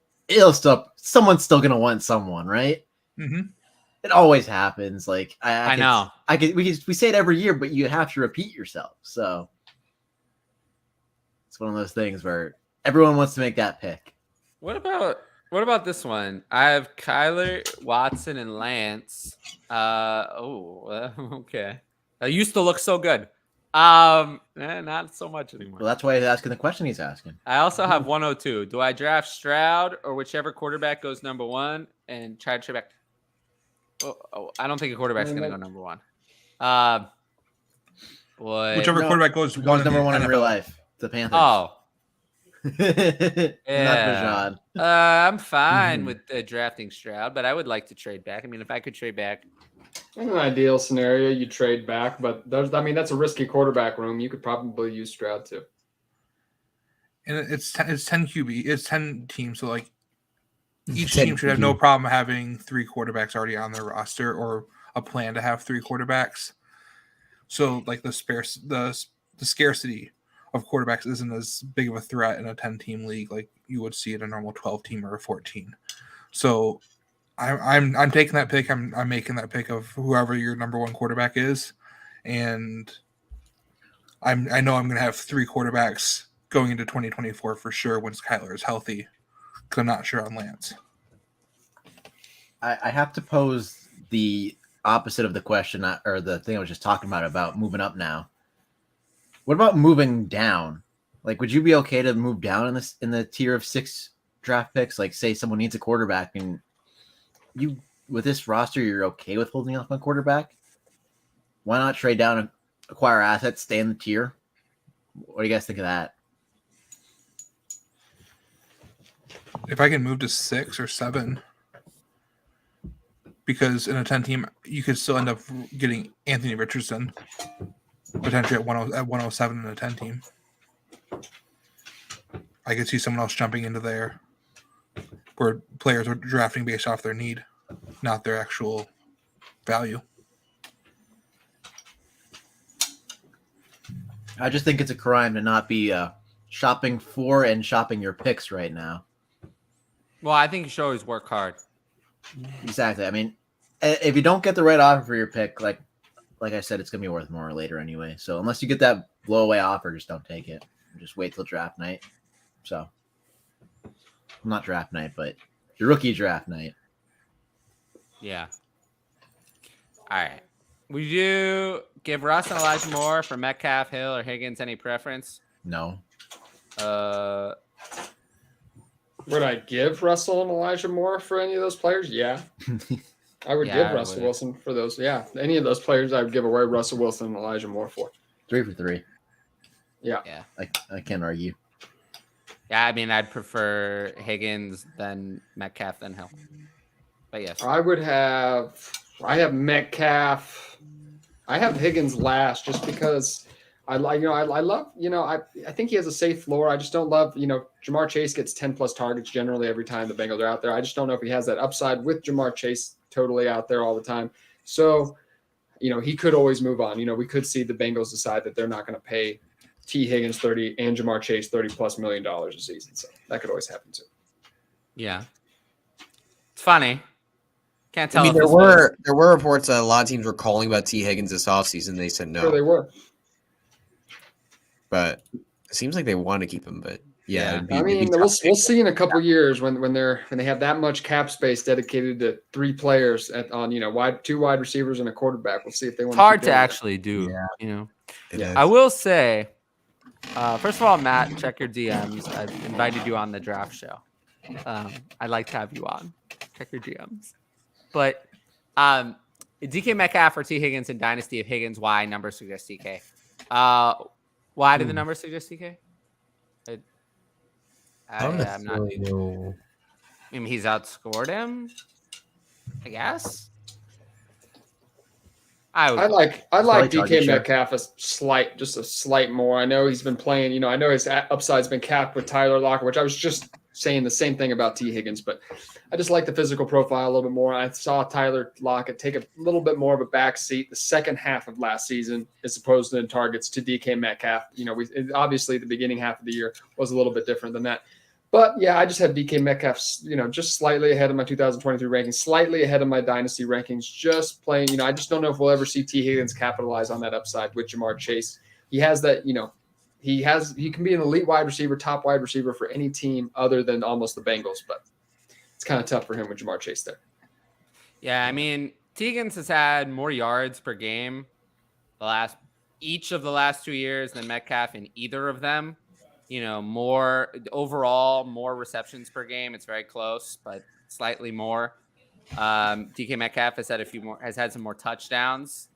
someone's still gonna want someone, right? Mm-hmm. It always happens. Like I know. We say it every year, but you have to repeat yourself. So it's one of those things where everyone wants to make that pick. What about this one? I have Kyler, Watson, and Lance. Okay. I used to look so good. Not so much anymore. Well, that's why he's asking the question he's asking. I also have 102. Do I draft Stroud or whichever quarterback goes number one and try to trade back? I don't think a quarterback's going to go number one. Whichever quarterback goes number one in real life. The Panthers. Oh. Yeah. Not Bijan. I'm fine with drafting Stroud, but I would like to trade back. I mean, if I could trade back. In an ideal scenario, you trade back, but that's a risky quarterback room. You could probably use Stroud too. And it's 10 QB. It's 10 teams, so like each team should have no problem having 3 quarterbacks already on their roster or a plan to have 3 quarterbacks. So like the scarcity of quarterbacks isn't as big of a threat in a 10-team league like you would see in a normal 12-team or a 14. So I'm taking that pick. I'm making that pick of whoever your number one quarterback is, and I know I'm going to have 3 quarterbacks going into 2024 for sure once Kyler is healthy, because I'm not sure on Lance. I have to pose the opposite of the question, or the thing I was just talking about moving up now. What about moving down? Like, would you be okay to move down in the tier of 6 draft picks? Like, say someone needs a quarterback, and you, with this roster, you're okay with holding off on quarterback? Why not trade down and acquire assets, stay in the tier? What do you guys think of that? If I can move to 6 or 7, because in a 10-team, you could still end up getting Anthony Richardson potentially at 107 in a 10-team. I could see someone else jumping into there where players are drafting based off their need, not their actual value. I just think it's a crime to not be shopping for and shopping your picks right now. Well, I think you should always work hard. Exactly. I mean, if you don't get the right offer for your pick, like I said, it's going to be worth more later anyway. So unless you get that blow-away offer, just don't take it. Just wait till draft night. So, not draft night, but your rookie draft night. Yeah. All right. Would you give Russ and Elijah Moore for Metcalf, Hill, or Higgins any preference? No. Would I give Russell and Elijah Moore for any of those players? Yeah. I would give Russell Wilson for those. Yeah. Any of those players I would give away Russell Wilson and Elijah Moore for. 3 for 3. Yeah. Yeah. I can't argue. Yeah, I mean, I'd prefer Higgins than Metcalf than Hill. But yes. I have Metcalf. I have Higgins last just because I think he has a safe floor. I just don't love, Jahmyr Chase gets 10 plus targets generally every time the Bengals are out there. I just don't know if he has that upside with Jahmyr Chase totally out there all the time. So, he could always move on. We could see the Bengals decide that they're not going to pay T. Higgins 30 and Jahmyr Chase $30+ million a season. So that could always happen too. Yeah. It's funny. Can't tell. I mean, there were reports that a lot of teams were calling about T. Higgins this offseason. They said no. Sure they were. But it seems like they want to keep him. But yeah. I mean, we'll see in a couple years when they have that much cap space dedicated to 3 players on 2 wide receivers and a quarterback. We'll see if they want. It's hard to actually do. Yeah. I will say, first of all, Matt, check your DMs. I've invited you on the draft show. I'd like to have you on. Check your DMs. But DK Metcalf or T. Higgins in Dynasty. If Higgins, why? Numbers suggest DK. Why do the numbers suggest DK? I'm not. know. I mean, he's outscored him, I guess. I like DK Metcalf a slight more. I know he's been playing. I know his upside's been capped with Tyler Lockett, which I was just saying the same thing about T. Higgins, but I just like the physical profile a little bit more. I saw Tyler Lockett take a little bit more of a back seat the second half of last season as opposed to in targets to DK Metcalf. Obviously the beginning half of the year was a little bit different than that. But yeah, I just have DK Metcalf, just slightly ahead of my 2023 rankings, slightly ahead of my dynasty rankings, just playing, I just don't know if we'll ever see T. Higgins capitalize on that upside with Jahmyr Chase. He has that, he can be an elite wide receiver, top wide receiver for any team other than almost the Bengals, but it's kind of tough for him with Jahmyr Chase there. Yeah, I mean, T. Higgins has had more yards per game each of the last 2 years than Metcalf in either of them. More receptions per game. It's very close, but slightly more. DK Metcalf has had some more touchdowns,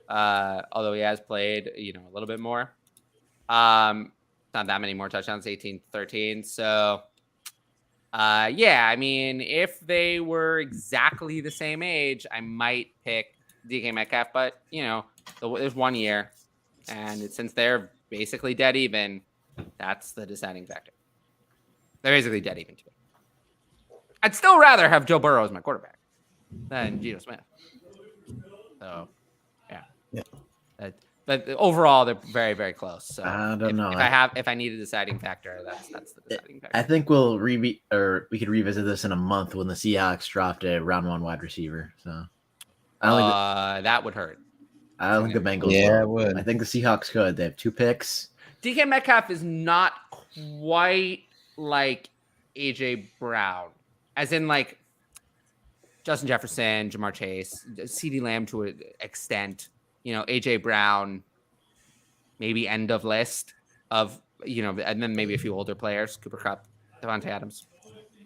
although he has played, a little bit more. Not that many more touchdowns, 18-13. So, yeah, I mean, if they were exactly the same age, I might pick DK Metcalf, but, there's 1 year, and since they're basically dead even, that's the deciding factor. They're basically dead even to me. I'd still rather have Joe Burrow as my quarterback than Geno Smith. So, yeah. But overall, they're very, very close. So I don't know. If I need a deciding factor, that's the deciding factor. I think we could revisit this in a month when the Seahawks dropped a round 1 wide receiver. So I don't think that would hurt. I don't think the Bengals. Yeah, will. it would. I think the Seahawks could. They have 2 picks. DK Metcalf is not quite like AJ Brown, as in like Justin Jefferson, Ja'Marr Chase, CeeDee Lamb to an extent. AJ Brown, maybe end of list of, and then maybe a few older players, Cooper Kupp, Devontae Adams,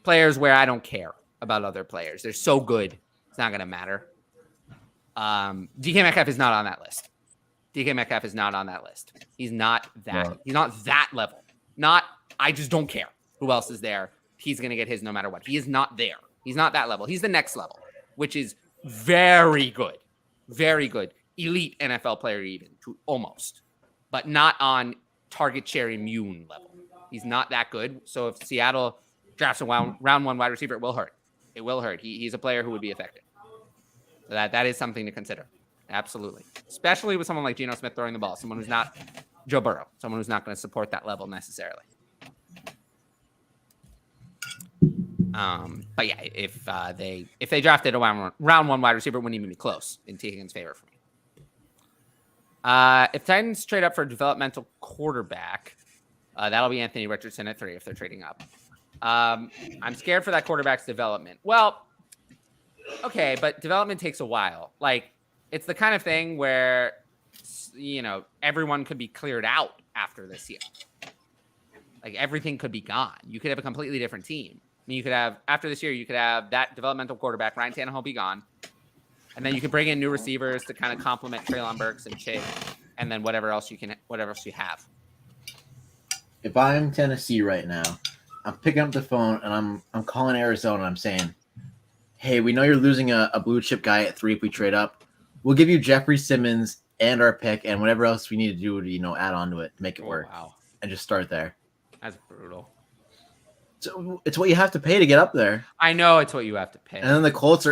players where I don't care about other players. They're so good. It's not going to matter. DK Metcalf is not on that list. DK Metcalf is not on that list. He's not that. No. He's not that level. I just don't care who else is there. He's going to get his no matter what. He is not there. He's not that level. He's the next level, which is very good. Very good. Elite NFL player even, to almost. But not on target share immune level. He's not that good. So if Seattle drafts a round 1 wide receiver, it will hurt. It will hurt. He's a player who would be affected. So that is something to consider. Absolutely. Especially with someone like Geno Smith throwing the ball. Someone who's not Joe Burrow. Someone who's not going to support that level necessarily. But yeah, if they drafted a round 1 wide receiver, it wouldn't even be close in T. Higgins' favor for me. If Titans trade up for a developmental quarterback, that'll be Anthony Richardson at 3 if they're trading up. I'm scared for that quarterback's development. Well, okay, but development takes a while. Like, it's the kind of thing where, everyone could be cleared out after this year. Like, everything could be gone. You could have a completely different team. I mean, after this year, you could have that developmental quarterback, Ryan Tannehill, be gone. And then you can bring in new receivers to kind of complement Treylon Burks and Chase, and then whatever else you have. If I'm Tennessee right now, I'm picking up the phone and I'm calling Arizona and I'm saying, hey, we know you're losing a blue chip guy at 3 if we trade up. We'll give you Jeffrey Simmons and our pick and whatever else we need to do to, add on to it to make it work. Wow. And just start there. That's brutal. So it's what you have to pay to get up there. I know it's what you have to pay. And then the Colts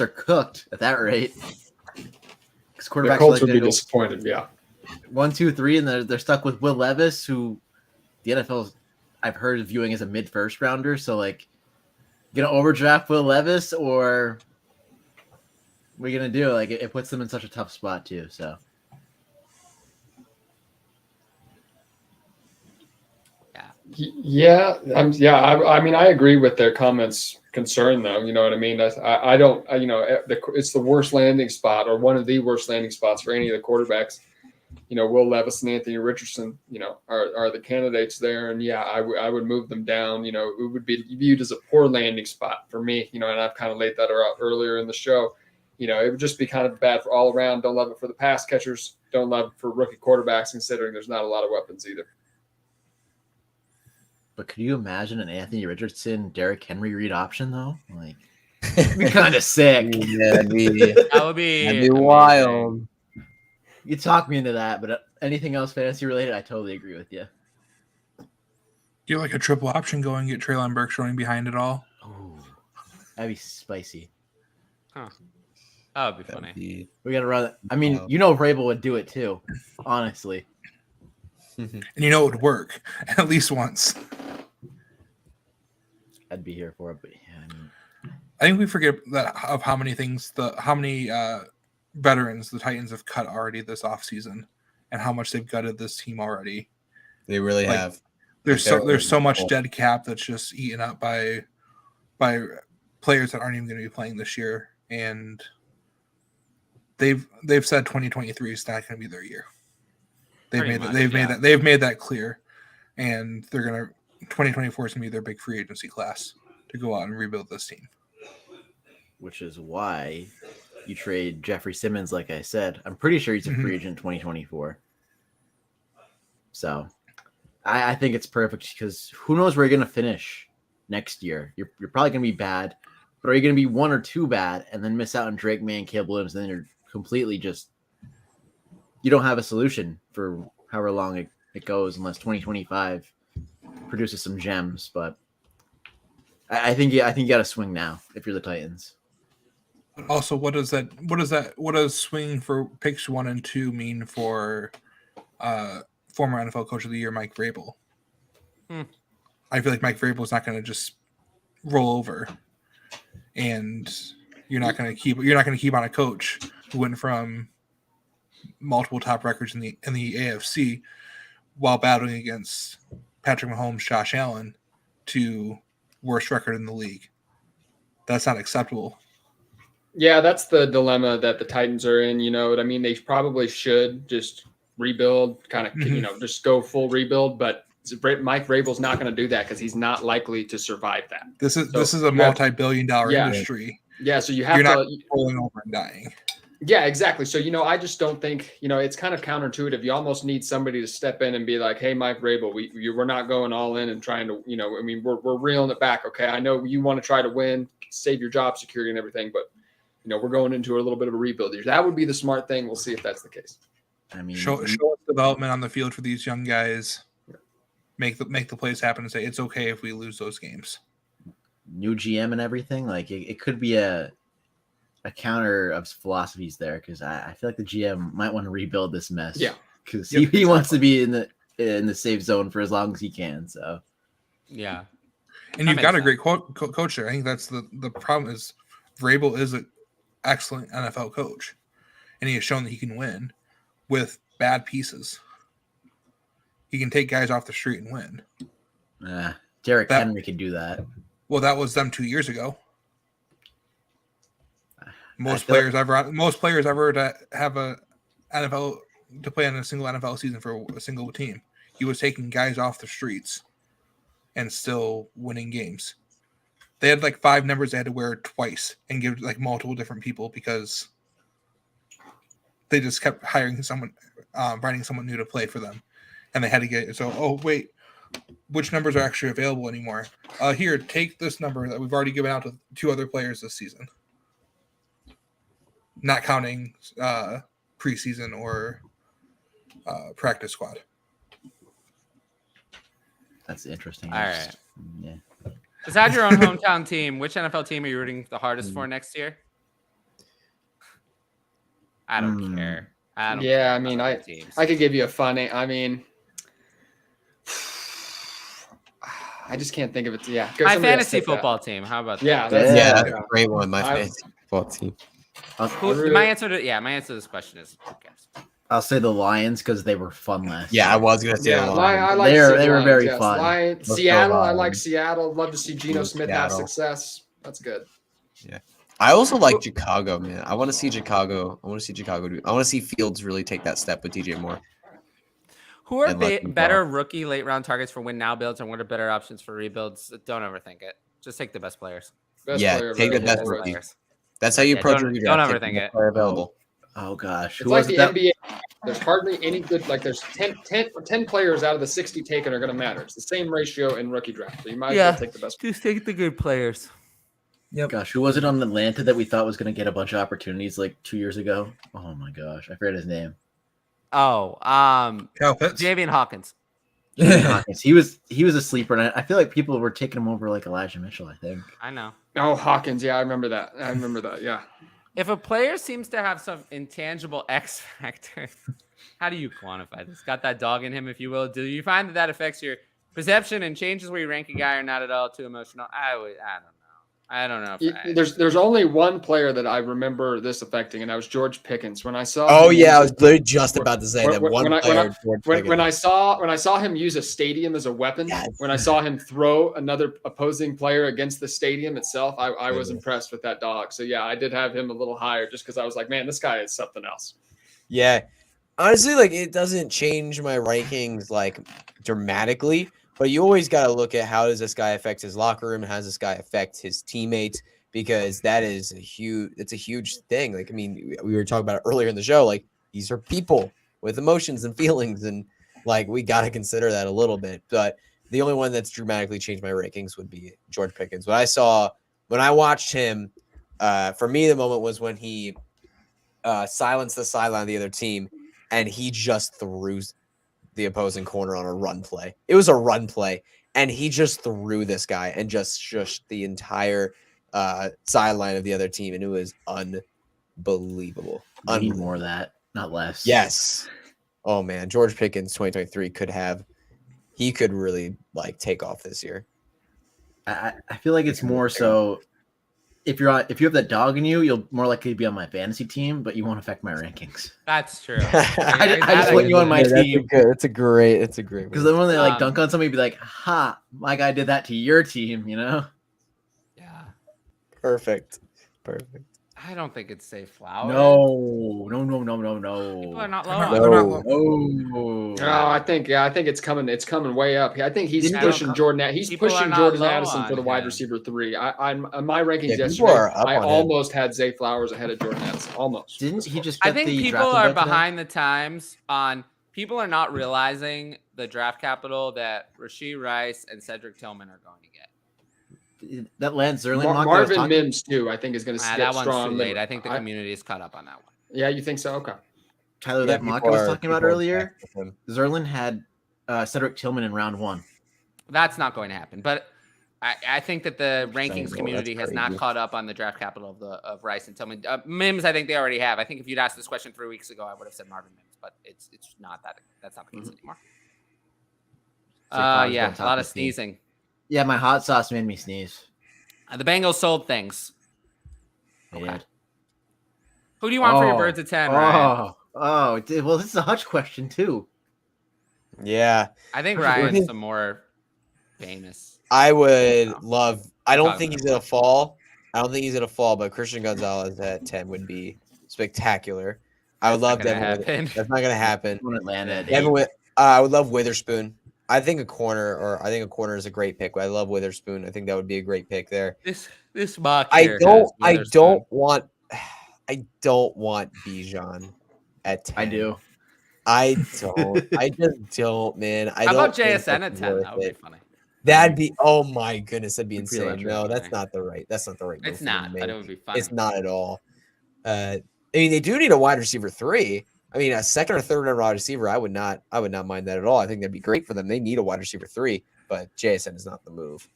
are cooked at that rate. Because quarterbacks the Colts would be disappointed, yeah. 1, 2, 3, and they're stuck with Will Levis, who the NFL I've heard is viewing as a mid-first rounder. So gonna overdraft Will Levis, or what are you gonna do? It puts them in such a tough spot too. So yeah, I mean, I agree with their comments concern, though. You know what I mean? I don't. It's the worst landing spot, or one of the worst landing spots for any of the quarterbacks. Will Levis and Anthony Richardson, are the candidates there. And yeah, I would move them down. It would be viewed as a poor landing spot for me, and I've kind of laid that out earlier in the show. It would just be kind of bad for all around. Don't love it for the pass catchers. Don't love it for rookie quarterbacks, considering there's not a lot of weapons either. But could you imagine an Anthony Richardson, Derrick Henry read option though? It'd be kind of sick. Yeah, that'd be wild. You talk me into that, but anything else fantasy related, I totally agree with you. Do Get like a triple option going, get Treylon Burks running behind it all. Oh, that'd be spicy. Huh. That would be funny. We gotta run. I mean, Wow. Vrabel would do it too. Honestly, And it would work at least once. I'd be here for it. But yeah, I mean, I think we forget that of how many veterans the Titans have cut already this offseason and how much they've gutted this team already. They really Like, have. There's Like, so they're- much dead cap that's just eaten up by players that aren't even going to be playing this year, and they've said 2023 is not going to be their year. They've made that clear, and they're going to 2024 is going to be their big free agency class to go out and rebuild this team. which is why you trade Jeffrey Simmons. Like I said, I'm pretty sure he's a free agent 2024. So I think it's perfect because who knows where you're going to finish next year. You're probably going to be bad, but are you going to be 1 or 2 bad and then miss out on Drake May and Caleb Williams? And then you're completely you don't have a solution for however long it goes unless 2025 produces some gems. But I think you got to swing now if you're the Titans. Also, what does swing for picks 1 and 2 mean for former NFL Coach of the Year Mike Vrabel? I feel like Mike Vrabel is not going to just roll over, and you're not going to keep on a coach who went from multiple top records in the AFC while battling against Patrick Mahomes, Josh Allen, to worst record in the league. That's not acceptable. Yeah, that's the dilemma that the Titans are in. You know what I mean? They probably should just rebuild, kind of, just go full rebuild. But Mike Vrabel's not going to do that because he's not likely to survive that. This is a multi-billion-dollar industry. Yeah, so you're not rolling over and dying. Yeah, exactly. So, I just don't think, it's kind of counterintuitive. You almost need somebody to step in and be like, hey, Mike Vrabel, we're not going all in and trying to, we're reeling it back. Okay. I know you want to try to win, save your job security and everything, but we're going into a little bit of a rebuild here. That would be the smart thing. We'll see if that's the case. I mean, show us development on the field for these young guys. Make the plays happen and say it's okay if we lose those games. New GM and everything. Like it could be a counter of philosophies there because I feel like the GM might want to rebuild this mess. Yeah, because he wants to be in the safe zone for as long as he can. So yeah, and you've got a great coach there. I think that's the problem is Vrabel is an excellent NFL coach, and he has shown that he can win with bad pieces. He can take guys off the street and win. Derrick Henry could do that. Well, that was them 2 years ago. Most players ever to have a NFL to play in a single NFL season for a single team. He was taking guys off the streets and still winning games. They had like 5 numbers they had to wear twice and give like multiple different people because they just kept hiring someone, finding someone new to play for them, and they had to get it. So, oh wait, which numbers are actually available anymore? Here, take this number that we've already given out to 2 other players this season, not counting preseason or practice squad. That's interesting. All right. Yeah. Besides your own hometown team, which NFL team are you rooting the hardest for next year? I don't care. I could give you a fun. I just can't think of it. Yeah, my fantasy football team. How about that? Yeah, that's a great one. My fantasy football team. My answer to this question is who cares? I'll say the Lions because they were fun last year. I was gonna say the Lions. I like they were very fun. Lions, Seattle, I like Seattle. Love to see Geno Smith have success. That's good. Yeah. I also like Chicago, man. I want to see Chicago. I want to see Fields really take that step with DJ Moore. Who are better rookie late round targets for win now builds, and what are better options for rebuilds? Don't overthink it. Just take the best players. Take the best players. That's how you approach rookie draft. Don't overthink it. Available. Oh gosh, it's like the NBA. There's hardly any good. Like there's 10 players out of the 60 taken are going to matter. It's the same ratio in rookie draft. So you might as well take the best. Just take the good players. Yep. Gosh, who was it on Atlanta that we thought was going to get a bunch of opportunities like 2 years ago? Oh my gosh, I forget his name. Oh, Kyle Pitts? Javian Hawkins. Hawkins. He was a sleeper, and I feel like people were taking him over like Elijah Mitchell. I think. I know. Oh, Hawkins. Yeah, I remember that. Yeah. If a player seems to have some intangible X factor, how do you quantify this? Got that dog in him, if you will. Do you find that affects your perception and changes where you rank a guy or not at all too emotional? I don't know. There's only one player that I remember this affecting, and that was George Pickens. When I saw Oh yeah, I was literally just about to say that one player. When I saw him use a stadium as a weapon, when I saw him throw another opposing player against the stadium itself, I was impressed with that dog. So yeah, I did have him a little higher just because I was like, man, this guy is something else. Yeah, honestly, like it doesn't change my rankings like dramatically. But you always got to look at how does this guy affect his locker room? How does this guy affect his teammates? Because that is it's a huge thing. Like, I mean, we were talking about it earlier in the show. Like, these are people with emotions and feelings. And like, we got to consider that a little bit. But the only one that's dramatically changed my rankings would be George Pickens. When I watched him, for me, the moment was when he silenced the sideline of the other team and he just threw the opposing corner on a run play. It was a run play, and he just threw this guy and just shushed the entire sideline of the other team, and it was unbelievable. We need more of that, not less. Yes. Oh man, George Pickens 2023 could really like take off this year. I feel like it's more so if you have that dog in you, you'll more likely be on my fantasy team, but you won't affect my rankings. That's true. I just want you on my team. It's a great. Because then when they like dunk on somebody, be like, "Ha, my guy did that to your team," you know? Yeah. Perfect. I don't think it's safe flower. No. People are not low. No. Oh, I think it's coming. It's coming way up. I think he's pushing Jordan. He's People pushing are not Jordan low Addison for the on wide him. receiver 3. I'm on my rankings Yeah, people yesterday. are up I on him. almost had Zay Flowers ahead of Jordan Addison. Almost. Didn't he just? I Get think the people draft are invite today? behind the times on. People are not realizing the draft capital that Rashee Rice and Cedric Tillman are going to get. That Lance Zerling mock I was Marvin talking- Mims too. I think is going to get That one's strong. too late. I think the community is caught up on that one. Yeah, you think so? Okay. Tyler, Yeah, that mock I people was are- talking about people are earlier, back with him. Zerlin had Cedric Tillman in round 1. That's not going to happen. But I think that the rankings Well, community that's has not crazy. caught up on the draft capital of Rice and Tillman. Mims, I think they already have. I think if you'd asked this question 3 weeks ago, I would have said Marvin Mims, but it's not that. That's not the case anymore. Saquon's Yeah, going a top lot of 15. sneezing. Yeah, my hot sauce made me sneeze. The Bengals sold things. They Okay. did. Who do you want for your birds of 10, Ryan? Well, this is a Hutch question too. Yeah, I think Who's your Ryan's bird? the more famous. I would No. love. I don't Talk think about he's gonna fall. But Christian Gonzalez at 10 would be spectacular. I would love That's not gonna Devin. happen. That's not gonna happen. When Atlanta at Devin 8. with I would love Witherspoon. I think a corner is a great pick. I love Witherspoon. I think that would be a great pick there. This mock I here don't has I Witherspoon. don't want Bijan at 10. I do. I just don't, man. How about JSN at 10? That would be funny. That'd be, oh my goodness, that'd be Pretty insane. electric. No, that's not the right move It's for not, them, but man. it would be funny. It's not at all. I mean, they do need a wide receiver 3. I mean, a second or third round wide receiver, I would not mind that at all. I think that'd be great for them. They need a wide receiver 3, but JSN is not the move.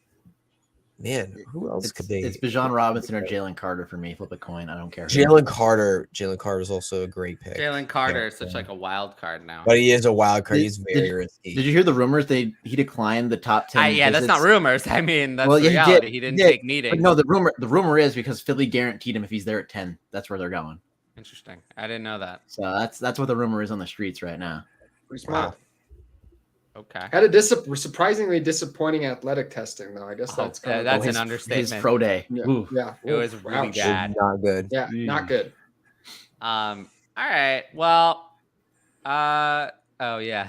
Man, who else could they? It's Bijan Robinson or Jalen Carter for me. Flip a coin. I don't care. Jalen Carter is also a great pick. Jalen Carter is such like a wild card now. But he is a wild card. He's Did- very risky. Did you hear the rumors? He declined the top 10. Yeah, that's not visits? rumors. I mean, that's Well, the yeah, he reality. did. He didn't He did. take meetings. But no, the rumor is because Philly guaranteed him if he's there at 10, that's where they're going. Interesting. I didn't know that. So that's what the rumor is on the streets right now. Pretty smart. Wow. Okay. Had a surprisingly disappointing athletic testing though. I guess that's yeah, kind that's of an His understatement. pro day. yeah. Ooh. Yeah. It was Oof, really ouch. bad. Not good. Yeah, not good. All right. Well, oh yeah,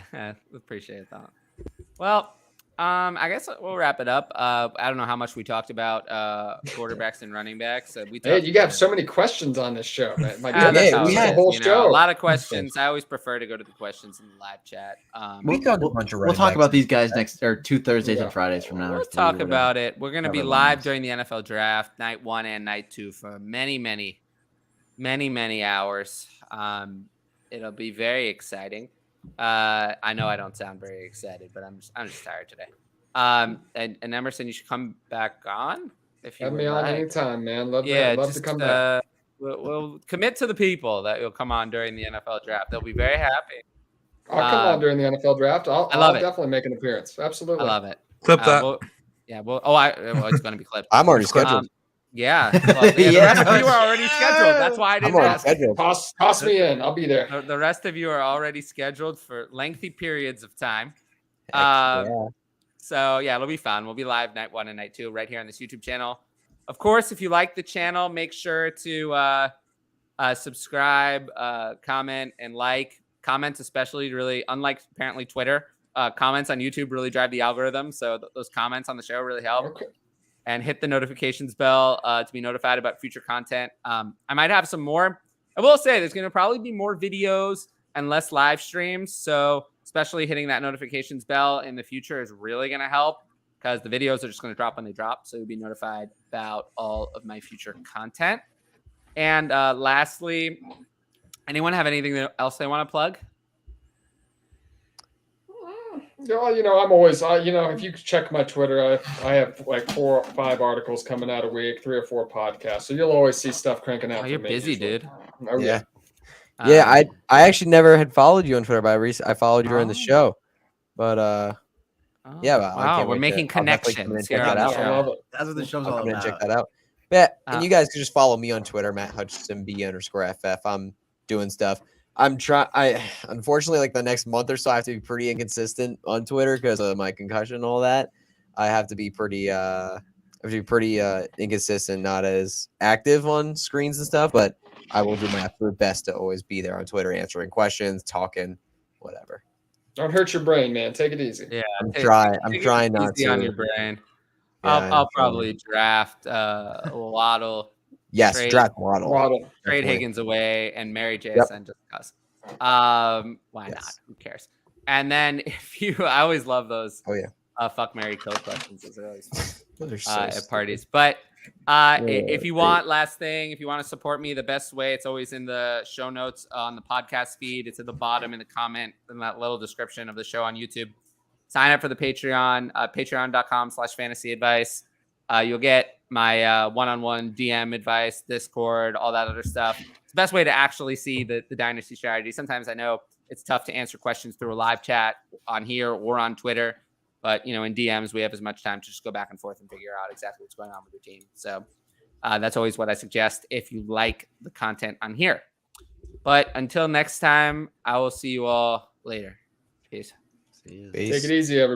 appreciate that. Well, I guess we'll wrap it up. I don't know how much we talked about quarterbacks and running backs. We Hey, talked, you got so many questions on this show, man. Like, that's Yeah, how we it had is, the whole you know, show. a lot of questions. I always prefer to go to the questions in the live chat. We got a bunch of We'll running talk backs. about these guys next or 2 Thursdays Yeah. and Fridays from now. We'll or 3, talk whatever. about it. We're going to be However live long. during the NFL draft, night 1 and night 2 for many hours. It'll be very exciting. I know I don't sound very excited, but I'm just tired today. And Emerson, you should come back on if you Have would me on like. anytime, man. Love just, to come back. We'll commit to the people that you'll come on during the NFL draft. They'll be very happy. I'll come on during the NFL draft. I'll definitely make an appearance. Absolutely. I love it. Clip that. It's going to be clipped. I'm already scheduled. Yeah. Well, the rest of you are already scheduled. That's why I didn't ask. Scheduled. Toss me in. I'll be there. The rest of you are already scheduled for lengthy periods of time. Yeah. So yeah, it'll be fun. We'll be live night 1 and night 2 right here on this YouTube channel. Of course, if you like the channel, make sure to subscribe, comment, and like. Comments especially really, unlike apparently Twitter, comments on YouTube really drive the algorithm. So those comments on the show really help. Okay. And hit the notifications bell to be notified about future content. I might have some more. I will say there's going to probably be more videos and less live streams. So especially hitting that notifications bell in the future is really going to help because the videos are just going to drop when they drop. So you'll be notified about all of my future content. And lastly, anyone have anything else they want to plug? I'm always, if you check my Twitter, I have like 4 or 5 articles coming out a week, 3 or 4 podcasts. So you'll always see stuff cranking out. Oh, you're busy, dude. Oh, yeah. I actually never had followed you on Twitter, but I folled you during the show. But wow, we're making connections here on the show. That's what the show's all about. Check that out. Yeah, and you guys can just follow me on Twitter, Matt Hutchinson B_FF. I'm doing stuff. Unfortunately, like the next month or so, I have to be pretty inconsistent on Twitter because of my concussion and all that. I have to be pretty inconsistent, not as active on screens and stuff. But I will do my absolute best to always be there on Twitter, answering questions, talking, whatever. Don't hurt your brain, man. Take it easy. Yeah, I'm trying not to. On your brain. Yeah, I'll probably draft Waddle. Yes, draft Waddle. Trade Higgins away and marry JSN just because. Why not? Who cares? And then I always love those. Oh yeah. Fuck, marry, kill questions. Those are always fun. Those are so at parties. But if you want, last thing, if you want to support me, the best way, it's always in the show notes on the podcast feed. It's at the bottom in the comment in that little description of the show on YouTube. Sign up for the Patreon, patreon.com/fantasy advice. You'll get my one-on-one DM advice, Discord, all that other stuff. It's the best way to actually see the Dynasty strategy. Sometimes I know it's tough to answer questions through a live chat on here or on Twitter. But, in DMs, we have as much time to just go back and forth and figure out exactly what's going on with your team. So that's always what I suggest if you like the content on here. But until next time, I will see you all later. Peace. Peace. Take it easy, everybody.